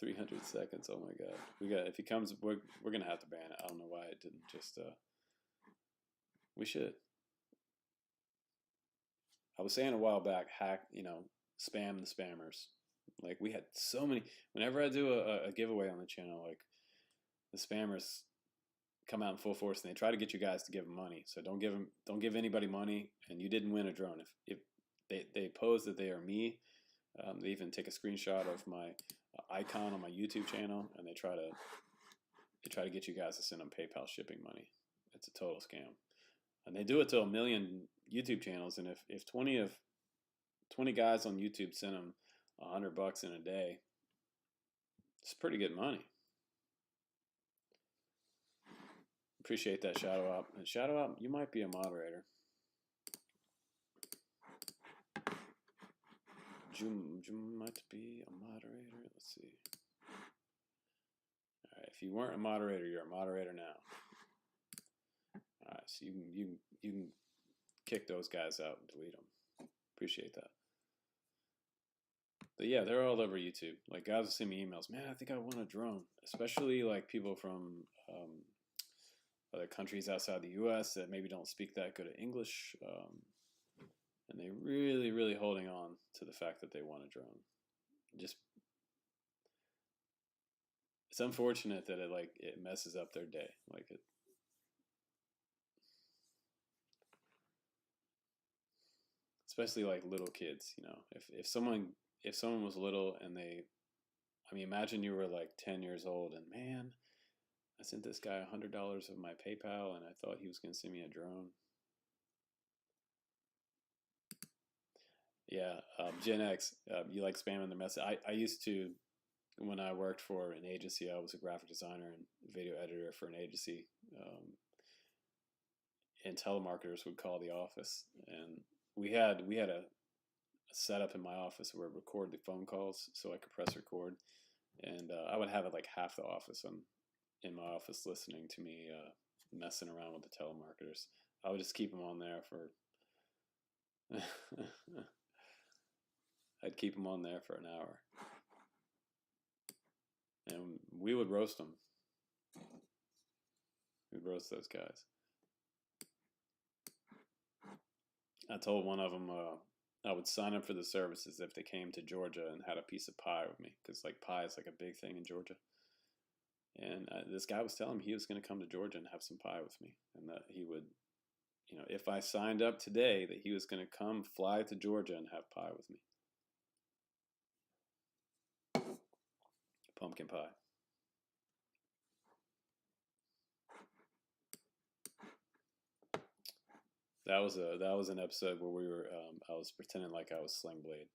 $300 seconds. Oh my god. If he comes, we're gonna have to ban it. I don't know why it didn't just. We should. I was saying a while back, spam the spammers. Like we had so many. Whenever I do a giveaway on the channel, like the spammers come out in full force and they try to get you guys to give them money. So don't give anybody money, and you didn't win a drone. If they pose that they are me, they even take a screenshot of my icon on my YouTube channel, and they try to get you guys to send them PayPal shipping money. It's a total scam, and they do it to 1 million YouTube channels. And if 20 guys on YouTube send them $100 in a day, it's pretty good money. Appreciate that, Shadow Op. And Shadow Op, you might be a moderator. Jum might be a moderator. Let's see. All right, if you weren't a moderator, you're a moderator now. All right, so you can kick those guys out and delete them. Appreciate that. But yeah, they're all over YouTube. Like guys will send me emails. Man, I think I want a drone. Especially like people from other countries outside the U.S. that maybe don't speak that good of English, and they really holding on to the fact that they want a drone. It's unfortunate that it messes up their day. Especially like little kids. If someone was little and imagine you were like 10 years old and man, I sent this guy $100 of my PayPal and I thought he was going to send me a drone. Yeah, Gen X, you like spamming the message. I used to, when I worked for an agency, I was a graphic designer and video editor for an agency, and telemarketers would call the office, and we had a setup in my office where I record the phone calls so I could press record, and I would have like half the office in my office listening to me messing around with the telemarketers. I would just keep them on there for. I'd keep them on there for an hour, and we would roast them. We'd roast those guys. I told one of them I would sign up for the services if they came to Georgia and had a piece of pie with me, because like pie is like a big thing in Georgia. And this guy was telling me he was going to come to Georgia and have some pie with me, and that he would, if I signed up today, that he was going to come fly to Georgia and have pie with me. Pumpkin pie. that was an episode where we were I was pretending like I was Sling Blade,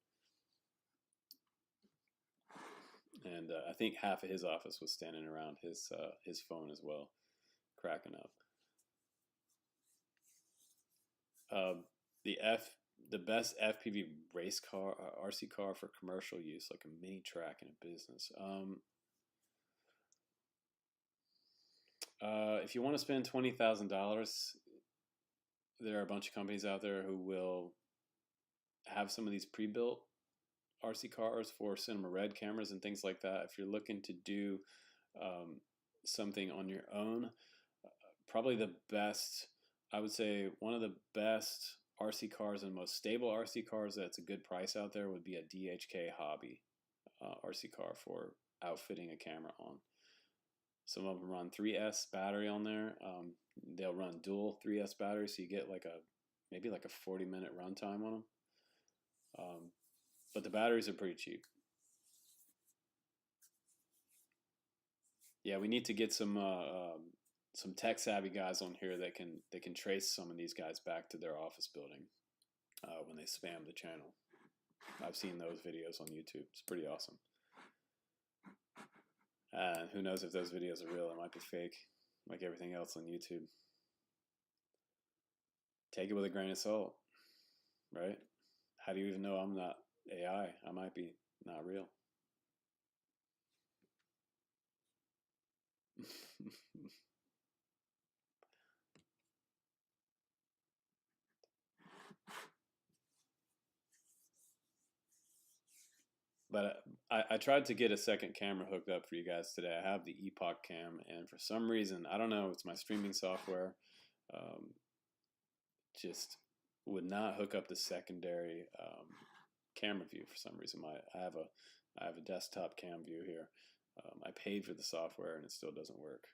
and I think half of his office was standing around his phone as well, cracking up. Uh, the F the best FPV race car RC car for commercial use, like a mini track in a business. If you want to spend $20,000, there are a bunch of companies out there who will have some of these pre-built RC cars for cinema red cameras and things like that. If you're looking to do um, something on your own, probably the best, I would say one of the best RC cars and most stable RC cars that's a good price out there would be a DHK Hobby RC car for outfitting a camera on. Some of them run 3S battery on there. They'll run dual 3S batteries, so you get like maybe like a 40-minute runtime on them. But the batteries are pretty cheap. Yeah, we need to get some tech savvy guys on here that can trace some of these guys back to their office building when they spam the channel. I've seen those videos on YouTube. It's pretty awesome. And who knows if those videos are real? It might be fake, like everything else on YouTube. Take it with a grain of salt, right? How do you even know I'm not AI? I might be not real. But I tried to get a second camera hooked up for you guys today. I have the Epoch Cam, and for some reason, I don't know, it's my streaming software, um, just would not hook up the secondary camera view for some reason. I have a desktop cam view here. I paid for the software, and it still doesn't work.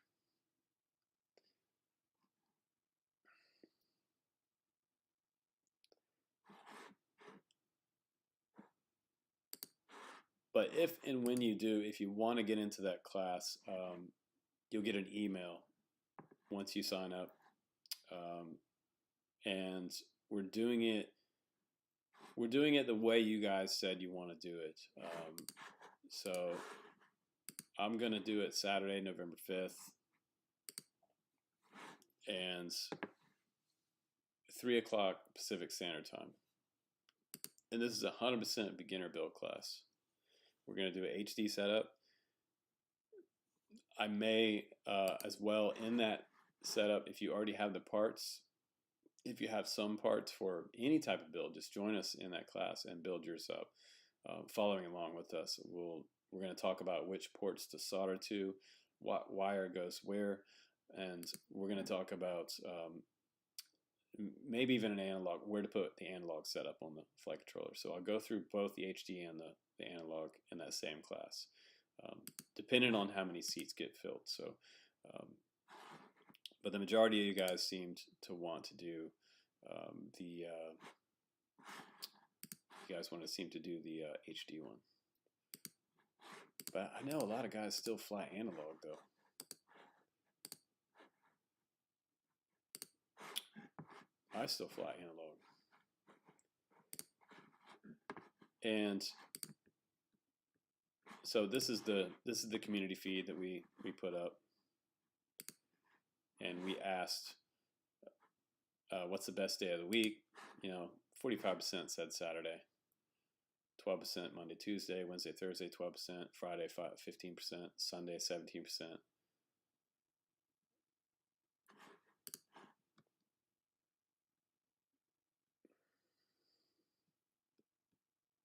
But if and when you do, if you want to get into that class, you'll get an email once you sign up. And we're doing it the way you guys said you want to do it. So I'm going to do it Saturday, November 5th, and 3 o'clock Pacific Standard Time. And this is a 100% beginner build class. We're going to do an HD setup. I may, as well, in that setup, if you already have the parts, if you have some parts for any type of build, just join us in that class and build yours up. Following along with us, we're going to talk about which ports to solder to, what wire goes where, and we're going to talk about maybe even an analog, where to put the analog setup on the flight controller. So I'll go through both the HD and the analog in that same class, depending on how many seats get filled. So, but the majority of you guys seemed to want to do you guys seem to do the HD one. But I know a lot of guys still fly analog though. I still fly analog. And so this is the community feed that we put up, and we asked what's the best day of the week. 45% said Saturday, 12% Monday, Tuesday, Wednesday, Thursday, 12%, Friday 15%, Sunday 17%.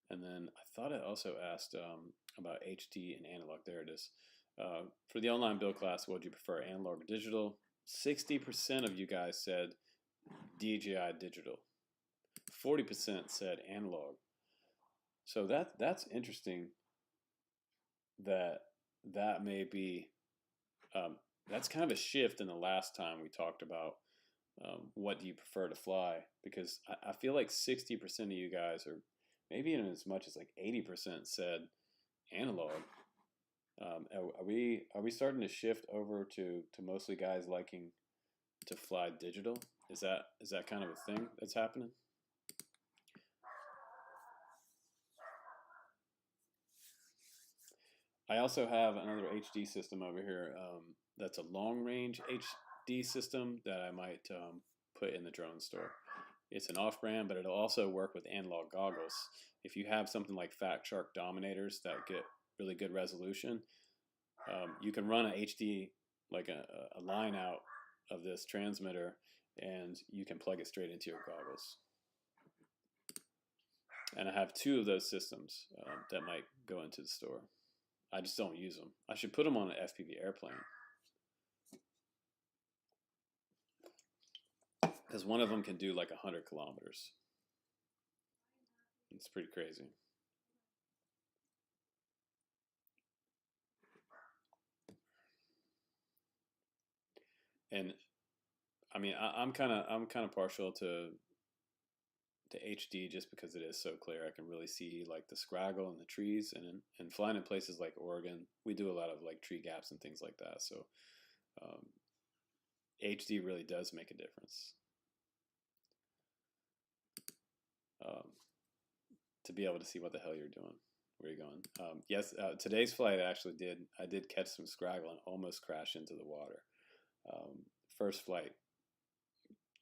And then I thought I also asked about HD and analog. There it is. For the online build class, what would you prefer, analog or digital? 60% of you guys said DJI digital. 40% said analog. So that's interesting. That may be that's kind of a shift in the last time we talked about what do you prefer to fly, because I feel like 60% of you guys, or maybe even as much as like 80%, said analog. Are we starting to shift over to mostly guys liking to fly digital. Is that kind of a thing that's happening? I also have another HD system over here that's a long range HD system that I might put in the drone store. It's an off brand, but it'll also work with analog goggles. If you have something like Fat Shark Dominators that get really good resolution, you can run a HD, like a line out of this transmitter, and you can plug it straight into your goggles. And I have two of those systems that might go into the store. I just don't use them. I should put them on an FPV airplane, because one of them can do like 100 kilometers. It's pretty crazy. And I mean, I'm kind of partial to HD just because it is so clear. I can really see like the scraggle and the trees, and flying in places like Oregon, we do a lot of like tree gaps and things like that. So HD really does make a difference. To be able to see what the hell you're doing, where you're going. Yes, today's flight I did catch some scraggle and almost crashed into the water. First flight,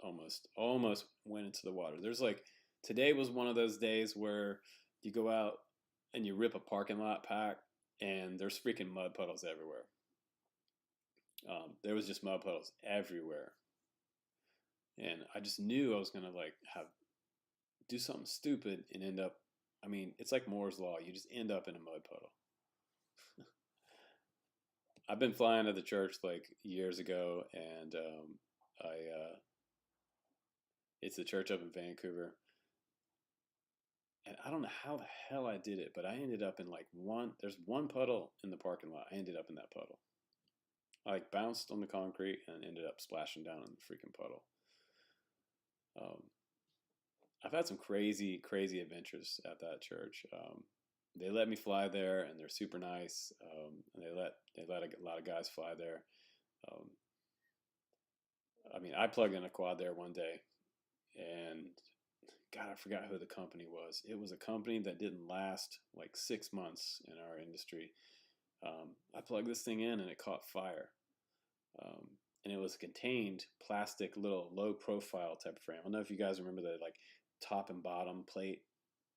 almost went into the water. There's like, today was one of those days where you go out and you rip a parking lot pack and there's freaking mud puddles everywhere. There was just mud puddles everywhere, and I just knew I was gonna like do something stupid and end up. I mean, it's like Moore's law. You just end up in a mud puddle. I've been flying to the church like years ago, and it's the church up in Vancouver, and I don't know how the hell I did it, but I ended up in like there's one puddle in the parking lot. I ended up in that puddle. I like bounced on the concrete and ended up splashing down in the freaking puddle. I've had some crazy adventures at that church. They let me fly there, and they're super nice. And they let a lot of guys fly there. I mean, I plugged in a quad there one day, and God, I forgot who the company was. It was a company that didn't last like 6 months in our industry. I plugged this thing in, and it caught fire. And it was a contained plastic little low profile type of frame. I don't know if you guys remember the like top and bottom plate,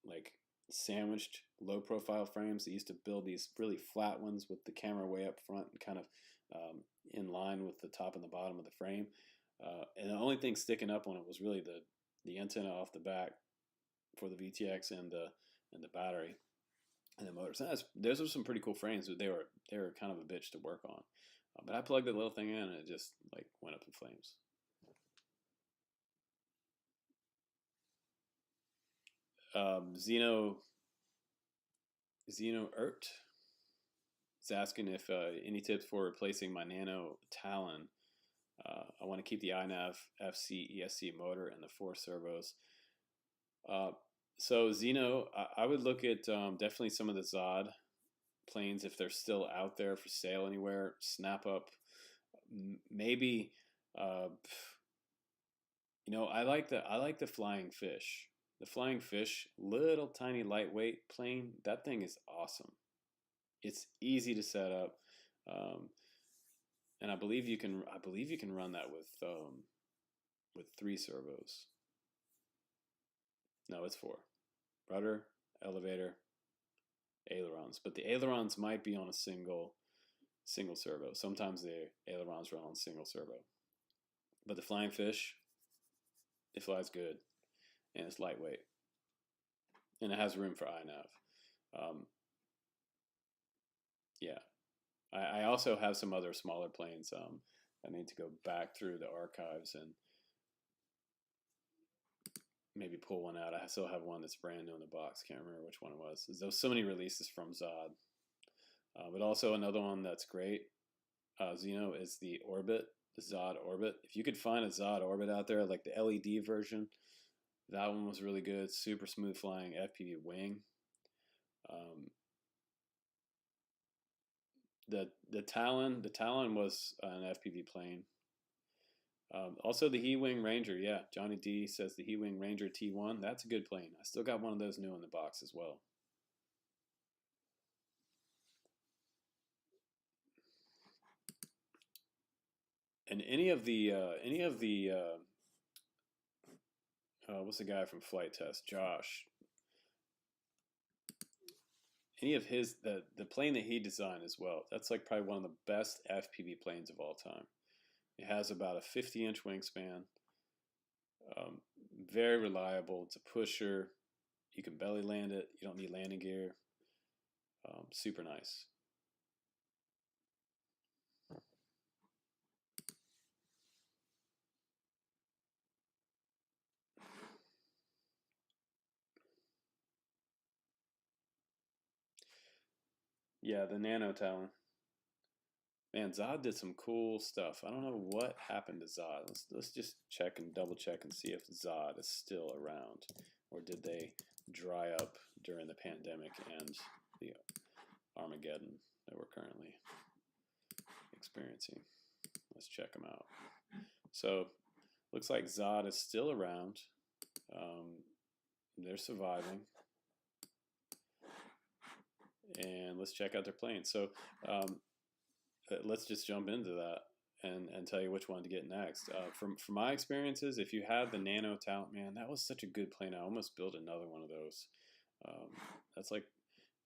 like sandwiched low profile frames. They used to build these really flat ones with the camera way up front and kind of in line with the top and the bottom of the frame. And the only thing sticking up on it was really the antenna off the back for the VTX and the battery and the motor. So those are some pretty cool frames, but they were kind of a bitch to work on. But I plugged the little thing in, and it just like went up in flames. Zeno Ert is asking if any tips for replacing my Nano Talon. I want to keep the iNav FC ESC motor and the 4 servos. So Zeno, I would look at definitely some of the Zod planes if they're still out there for sale anywhere. Snap up, maybe. I like the Flying Fish. The Flying Fish, little tiny lightweight plane. That thing is awesome. It's easy to set up, and I believe you can run that with 3 servos. No, it's 4. Rudder, elevator, ailerons. But the ailerons might be on a single servo. Sometimes the ailerons run on single servo. But the Flying Fish, it flies good, and it's lightweight, and it has room for iNav. Yeah, I also have some other smaller planes. I need to go back through the archives and maybe pull one out. I still have one that's brand new in the box. Can't remember which one it was. There's so many releases from Zod. But also another one that's great, Zeno, is the Orbit, the Zod Orbit. If you could find a Zod Orbit out there, like the LED version, that one was really good. Super smooth flying FPV wing. The Talon was an FPV plane. Also, the He-Wing Ranger. Yeah, Johnny D says the He-Wing Ranger T1. That's a good plane. I still got one of those new in the box as well. And what's the guy from Flight Test? Josh. Any of the plane that he designed as well. That's like probably one of the best FPV planes of all time. It has about a 50-inch wingspan. Very reliable. It's a pusher. You can belly land it. You don't need landing gear. Super nice. Yeah, the Nano Talon. Man, Zod did some cool stuff. I don't know what happened to Zod. Let's just check and double check and see if Zod is still around, or did they dry up during the pandemic and the Armageddon that we're currently experiencing. Let's check them out. So, looks like Zod is still around. They're surviving. And let's check out their planes. So, let's just jump into that and tell you which one to get next. From my experiences, if you had the Nano Talent, man, that was such a good plane. I almost built another one of those. That's like,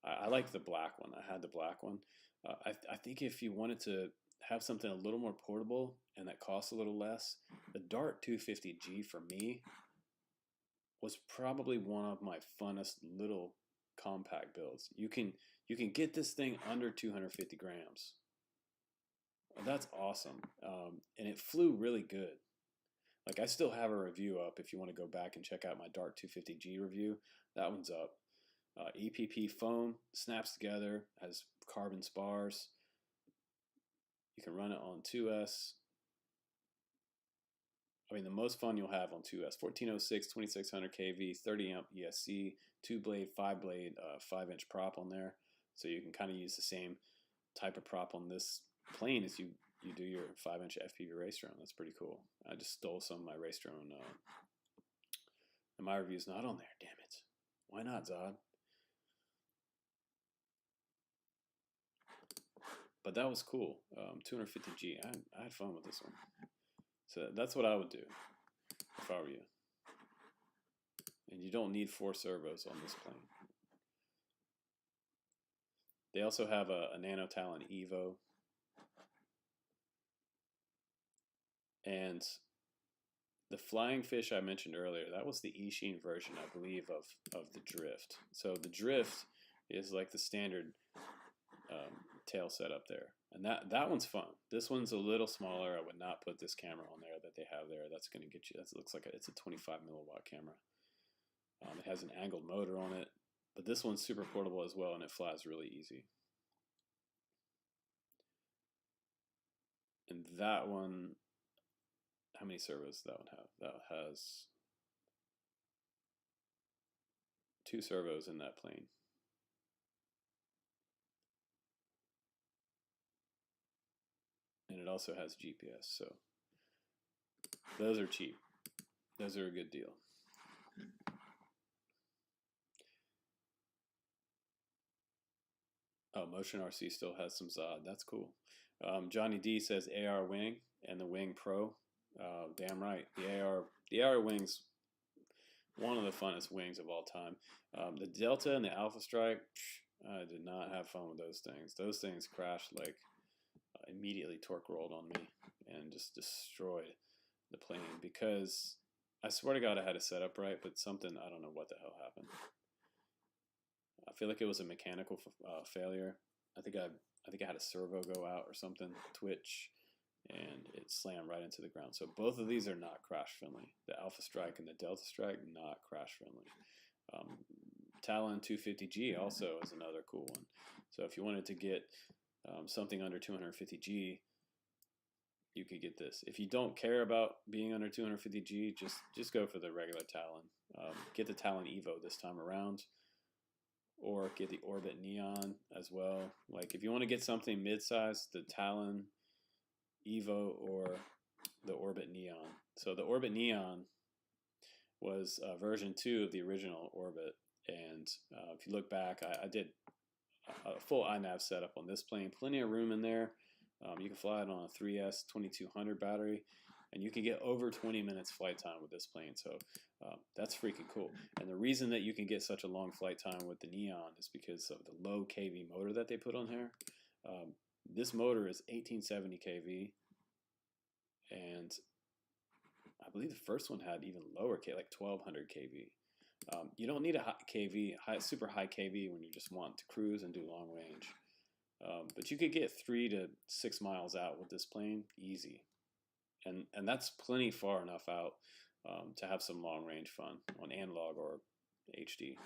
I like the black one. I had the black one. I think if you wanted to have something a little more portable and that costs a little less, the Dart 250G for me was probably one of my funnest little compact builds. You can get this thing under 250 grams. That's awesome. And it flew really good. Like, I still have a review up if you want to go back and check out my Dart 250G review. That one's up. EPP foam, snaps together, has carbon spars. You can run it on 2S. I mean, the most fun you'll have on 2S. 1406, 2600 kV, 30 amp ESC, 2-blade, 5-blade, 5-inch prop on there. So you can kind of use the same type of prop on this plane as you do your 5-inch FPV race drone. That's pretty cool. I just stole some of my race drone, and my review's not on there. Damn it! Why not, Zod? But that was cool. 250G. I had fun with this one. So that's what I would do if I were you. And you don't need 4 servos on this plane. They also have a Nano Talon Evo. And the flying fish I mentioned earlier, that was the Ishin version, I believe, of the Drift. So the Drift is like the standard tail setup there. And that one's fun. This one's a little smaller. I would not put this camera on there that they have there. That's going to get you, that looks like it's a 25 milliwatt camera. It has an angled motor on it. But this one's super portable as well, and it flies really easy. And that one, how many servos does that one have? That has 2 servos in that plane. And it also has GPS, so those are cheap. Those are a good deal. Oh, Motion RC still has some Zod. That's cool. Johnny D says AR Wing and the Wing Pro. Damn right. The AR Wing's one of the funnest wings of all time. The Delta and the Alpha Strike, I did not have fun with those things. Those things crashed like immediately torque rolled on me and just destroyed the plane because I swear to God I had it set up right, but something, I don't know what the hell happened. I feel like it was a mechanical failure. I think I had a servo go out or something, twitch, and it slammed right into the ground. So both of these are not crash friendly. The Alpha Strike and the Delta Strike, not crash friendly. Talon 250G also is another cool one. So if you wanted to get something under 250G, you could get this. If you don't care about being under 250G, just go for the regular Talon. Get the Talon Evo this time around, or get the Orbit Neon as well. Like if you want to get something mid-size, the Talon Evo or the Orbit Neon. So the Orbit Neon was version 2 of the original Orbit, and if you look back, I did a full iNav setup on this plane. Plenty of room in there. You can fly it on a 3S 2200 battery, and you can get over 20 minutes flight time with this plane. So that's freaking cool. And the reason that you can get such a long flight time with the Neon is because of the low kV motor that they put on here. This motor is 1870 kV, and I believe the first one had even lower K, like 1200 kV. You don't need a super high kV when you just want to cruise and do long range. But you could get 3 to 6 miles out with this plane easy, and that's plenty far enough out to have some long range fun on analog or HD.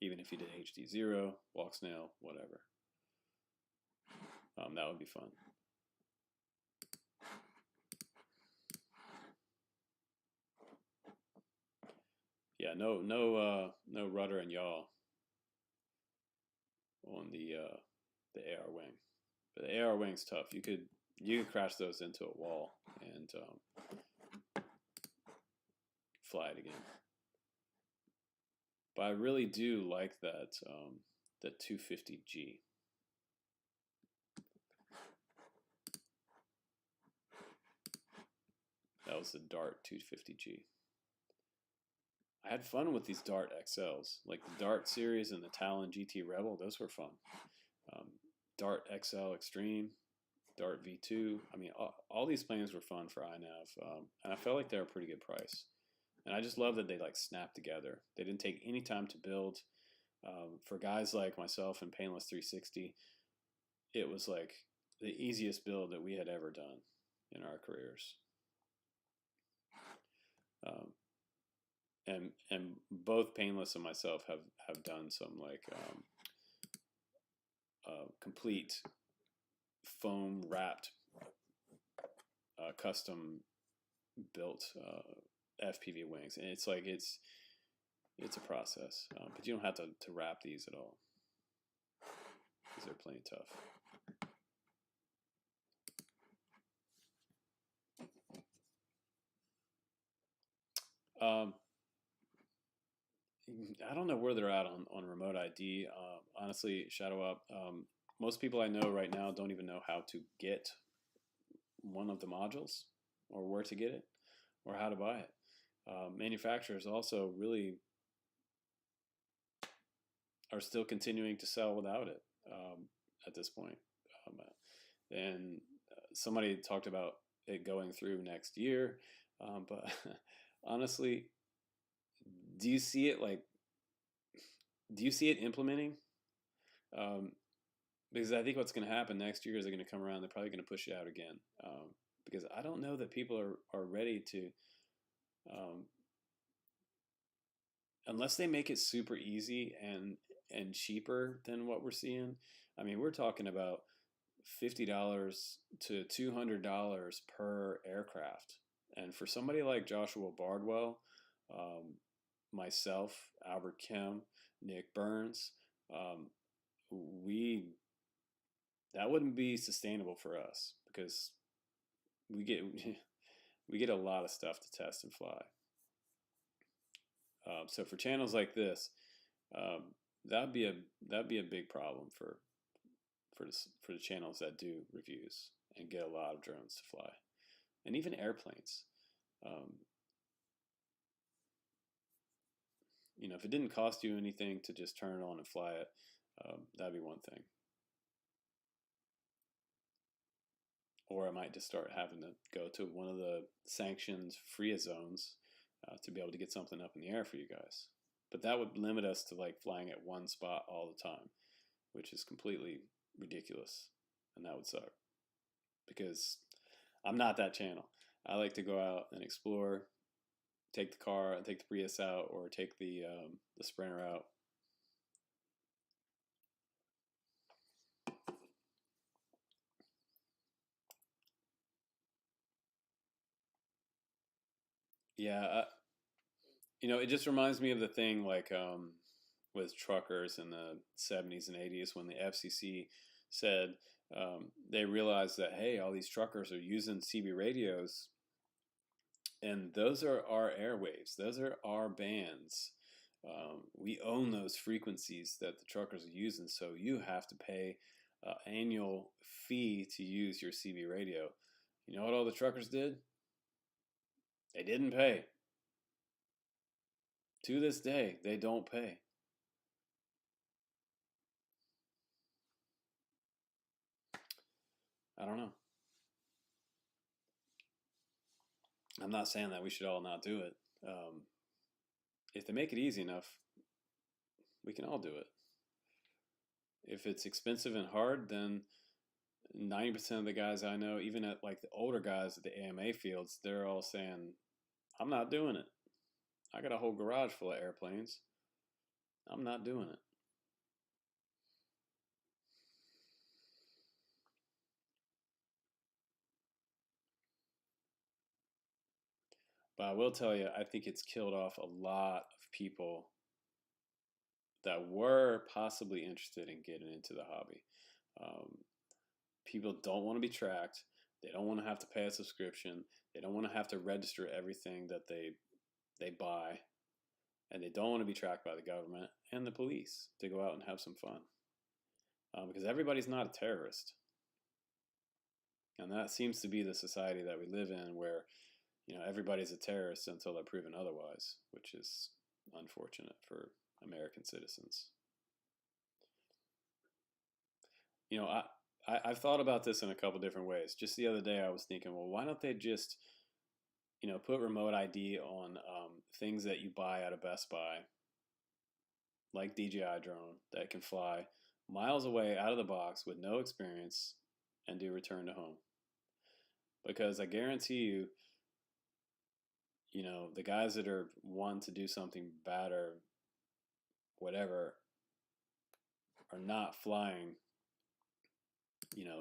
Even if you did HD 0, walk snail, whatever, that would be fun. Yeah, no rudder and yaw on the AR wing. But the AR wing's tough. You could crash those into a wall and fly it again. But I really do like that the 250G. That was the Dart 250G. I had fun with these Dart XLs, like the Dart series and the Talon GT Rebel. Those were fun. Dart XL Extreme, Dart V2. I mean, all these planes were fun for iNav, and I felt like they were a pretty good price. And I just love that they like snapped together. They didn't take any time to build. For guys like myself and Painless 360, it was like the easiest build that we had ever done in our careers. And both Painless and myself have done some like complete foam wrapped custom built FPV wings, and it's like it's a process, but you don't have to wrap these at all because they're plenty tough. I don't know where they're at on remote ID. Honestly, Shadow Up, most people I know right now don't even know how to get one of the modules or where to get it or how to buy it. Manufacturers also really are still continuing to sell without it at this point. And somebody talked about it going through next year, but honestly, do you see it implementing? Because I think what's going to happen next year is they're going to come around. They're probably going to push it out again, because I don't know that people are ready to, unless they make it super easy and cheaper than what we're seeing. I mean, we're talking about $50 to $200 per aircraft, and for somebody like Joshua Bardwell, myself, Albert Kim, Nick Burns, that wouldn't be sustainable for us because we get a lot of stuff to test and fly. So for channels like this, that'd be a big problem for the channels that do reviews and get a lot of drones to fly, and even airplanes. You know, if it didn't cost you anything to just turn it on and fly it, that'd be one thing. Or I might just start having to go to one of the sanctioned free zones to be able to get something up in the air for you guys. But that would limit us to like flying at one spot all the time, which is completely ridiculous, and that would suck because I'm not that channel. I like to go out and explore, take the car, take the Prius out, or take the Sprinter out. Yeah, you know, it just reminds me of the thing like with truckers in the 70s and 80s when the FCC said they realized that, hey, all these truckers are using CB radios, and those are our airwaves. Those are our bands. We own those frequencies that the truckers are using, so you have to pay an annual fee to use your CB radio. You know what all the truckers did? They didn't pay. To this day, they don't pay. I don't know. I'm not saying that we should all not do it. If they make it easy enough, we can all do it. If it's expensive and hard, then 90% of the guys I know, even at like the older guys at the AMA fields, they're all saying, I'm not doing it. I got a whole garage full of airplanes. I'm not doing it. But I will tell you, I think it's killed off a lot of people that were possibly interested in getting into the hobby. People don't want to be tracked. They don't want to have to pay a subscription. They don't want to have to register everything that they buy. And they don't want to be tracked by the government and the police to go out and have some fun. Because everybody's not a terrorist. And that seems to be the society that we live in, where everybody's a terrorist until they're proven otherwise, which is unfortunate for American citizens. I've thought about this in a couple different ways. Just the other day, I was thinking, well, why don't they just, put remote ID on things that you buy out of Best Buy, like DJI drone that can fly miles away out of the box with no experience and do return to home. Because I guarantee you, the guys that are wanting to do something bad or whatever are not flying,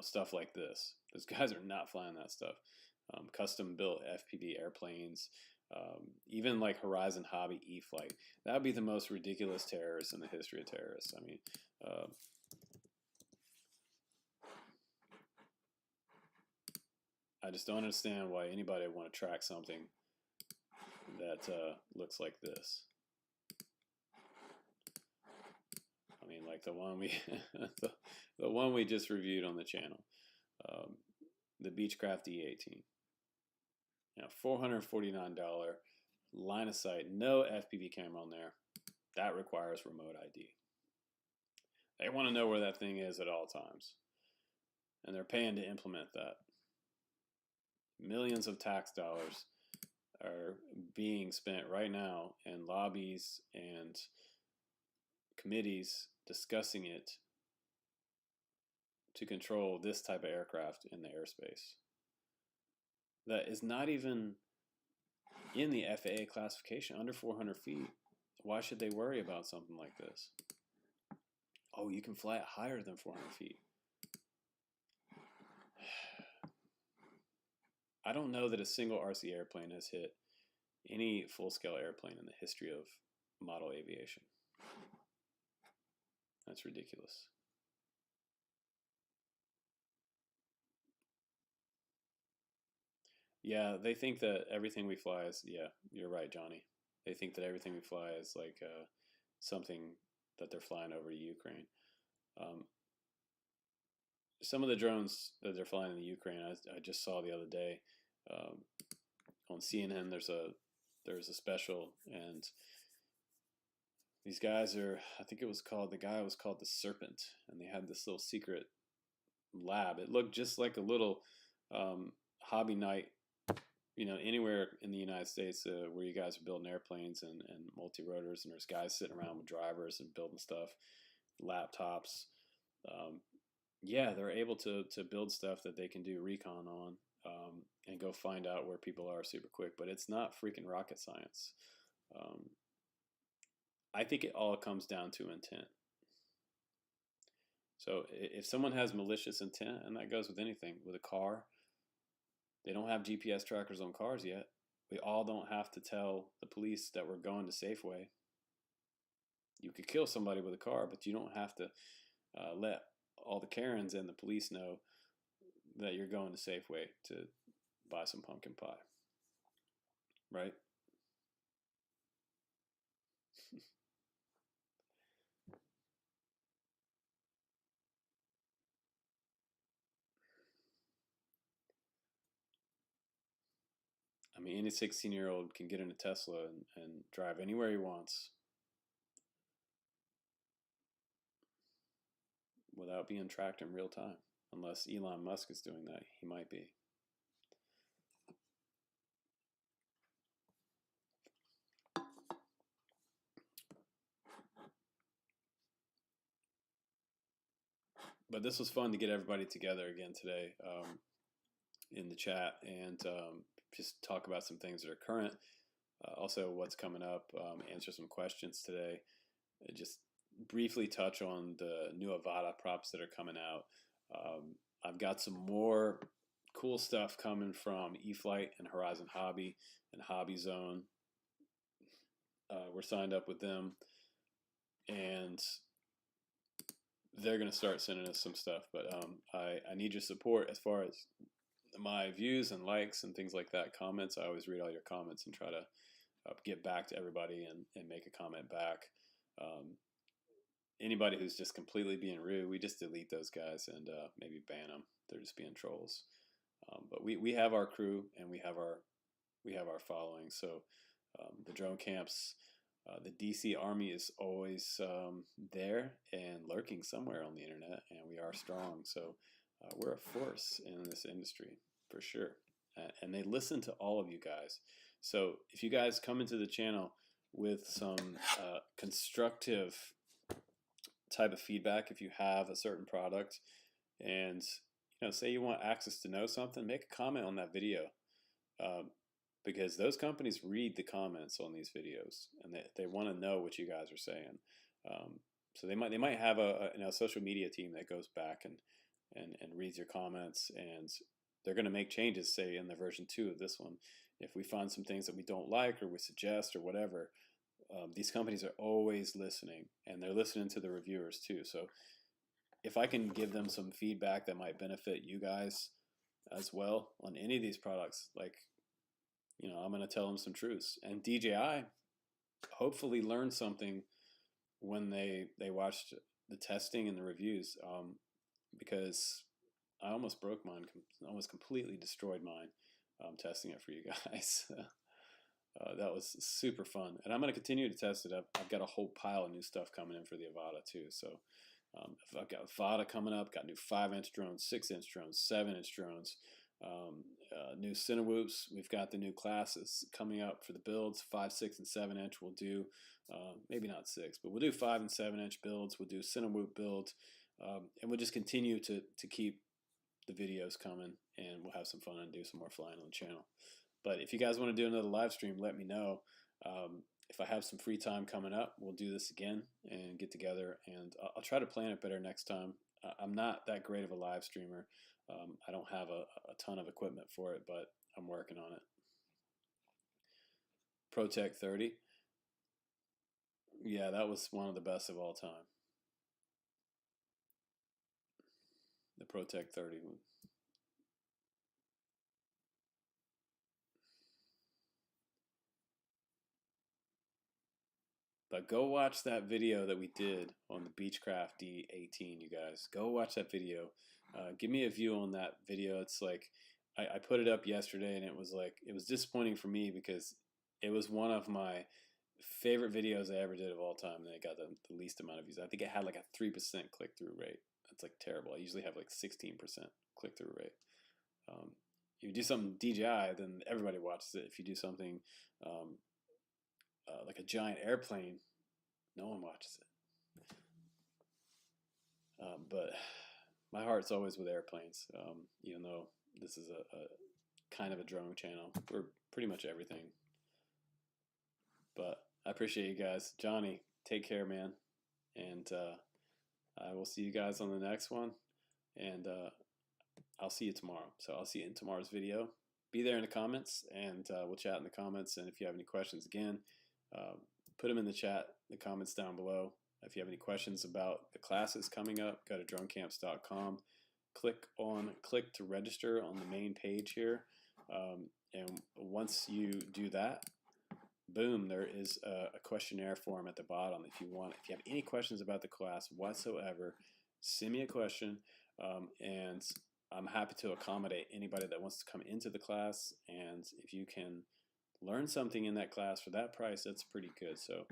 stuff like this. Those guys are not flying that stuff. Custom built FPV airplanes, even like Horizon Hobby E-Flight. That would be the most ridiculous terrorist in the history of terrorists. I mean, I just don't understand why anybody would want to track something that looks like this. I mean, like the one we the one we just reviewed on the channel, the Beechcraft E18. $449 line of sight, no FPV camera on there. That requires remote ID. They want to know where that thing is at all times, and they're paying to implement that. Millions of tax dollars are being spent right now in lobbies and committees discussing it to control this type of aircraft in the airspace. That is not even in the FAA classification, under 400 feet. Why should they worry about something like this? Oh, you can fly it higher than 400 feet. I don't know that a single RC airplane has hit any full-scale airplane in the history of model aviation. That's ridiculous. Yeah, they think that everything we fly is, yeah, you're right, Johnny. They think that everything we fly is like something that they're flying over to Ukraine. Some of the drones that they're flying in the Ukraine, I just saw the other day on CNN. There's a special, and these guys are, I think the guy was called the Serpent, and they had this little secret lab. It looked just like a little hobby night, anywhere in the United States where you guys are building airplanes and multi-rotors, and there's guys sitting around with drivers and building stuff, laptops. Yeah, they're able to build stuff that they can do recon on and go find out where people are super quick. But it's not freaking rocket science. I think it all comes down to intent. So if someone has malicious intent, and that goes with anything, with a car, they don't have GPS trackers on cars yet. We all don't have to tell the police that we're going to Safeway. You could kill somebody with a car, but you don't have to let all the Karens and the police know that you're going to Safeway to buy some pumpkin pie, right? I mean, any 16-year-old can get in a Tesla and drive anywhere he wants without being tracked in real time. Unless Elon Musk is doing that, he might be. But this was fun to get everybody together again today in the chat and just talk about some things that are current. Also, what's coming up, answer some questions today. Just briefly touch on the new Avada props that are coming out. I've got some more cool stuff coming from eFlight and Horizon Hobby and Hobby Zone. We're signed up with them, and they're going to start sending us some stuff. But I need your support as far as my views and likes and things like that. Comments, I always read all your comments and try to get back to everybody and make a comment back. Anybody who's just completely being rude, we just delete those guys and maybe ban them. They're just being trolls. But we have our crew and we have our following. So the drone camps, the DC Army is always there and lurking somewhere on the internet, and we are strong. So we're a force in this industry for sure. And they listen to all of you guys. So if you guys come into the channel with some constructive type of feedback, if you have a certain product and say you want access to know something, make a comment on that video, because those companies read the comments on these videos and they want to know what you guys are saying. So they might have a social media team that goes back and reads your comments, and they're going to make changes, say in the version 2 of this one. If we find some things that we don't like or we suggest or whatever, these companies are always listening, and they're listening to the reviewers too. So if I can give them some feedback that might benefit you guys as well on any of these products, like, I'm going to tell them some truths. And DJI hopefully learned something when they watched the testing and the reviews, because I almost broke mine, almost completely destroyed mine, testing it for you guys. That was super fun, and I'm going to continue to test it. I've got a whole pile of new stuff coming in for the Avada too. So I've got Avada coming up, got new 5-inch drones, 6-inch drones, 7-inch drones, new Cinewhoops. We've got the new classes coming up for the builds. 5, 6, and 7-inch. We'll do maybe not 6, but we'll do 5 and 7-inch builds. We'll do Cinewhoop builds, and we'll just continue to keep the videos coming, and we'll have some fun and do some more flying on the channel. But if you guys want to do another live stream, let me know. If I have some free time coming up, we'll do this again and get together, and I'll try to plan it better next time. I'm not that great of a live streamer. I don't have a ton of equipment for it, but I'm working on it. ProTech 30. Yeah, that was one of the best of all time. The ProTech 30. But go watch that video that we did on the Beechcraft D18, you guys. Go watch that video. Give me a view on that video. It's like, I put it up yesterday, and it was disappointing for me because it was one of my favorite videos I ever did of all time, and it got the least amount of views. I think it had like a 3% click-through rate. That's like terrible. I usually have like 16% click-through rate. If you do something DJI, then everybody watches it. If you do something like a giant airplane, no one watches it. But my heart's always with airplanes, even though this is a kind of a drone channel. We're pretty much everything. But I appreciate you guys. Johnny, take care, man. And I will see you guys on the next one. And I'll see you tomorrow. So I'll see you in tomorrow's video. Be there in the comments, and we'll chat in the comments. And if you have any questions, again, put them in the chat, the comments down below. If you have any questions about the classes coming up, go to dronecamps.com. Click to register on the main page here, and once you do that, boom, there is a questionnaire form at the bottom. If you have any questions about the class whatsoever, send me a question, and I'm happy to accommodate anybody that wants to come into the class. And if you can learn something in that class for that price, that's pretty good. So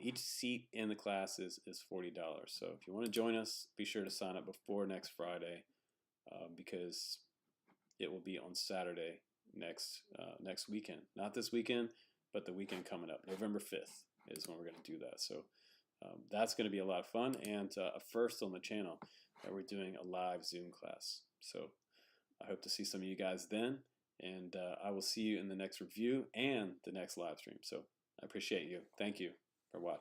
each seat in the class is $40. So if you want to join us, be sure to sign up before next Friday, because it will be on Saturday next weekend. Not this weekend, but the weekend coming up. November 5th is when we're going to do that. So that's going to be a lot of fun, and a first on the channel that we're doing a live Zoom class. So I hope to see some of you guys then, and I will see you in the next review and the next live stream. So I appreciate you. Thank you for watching.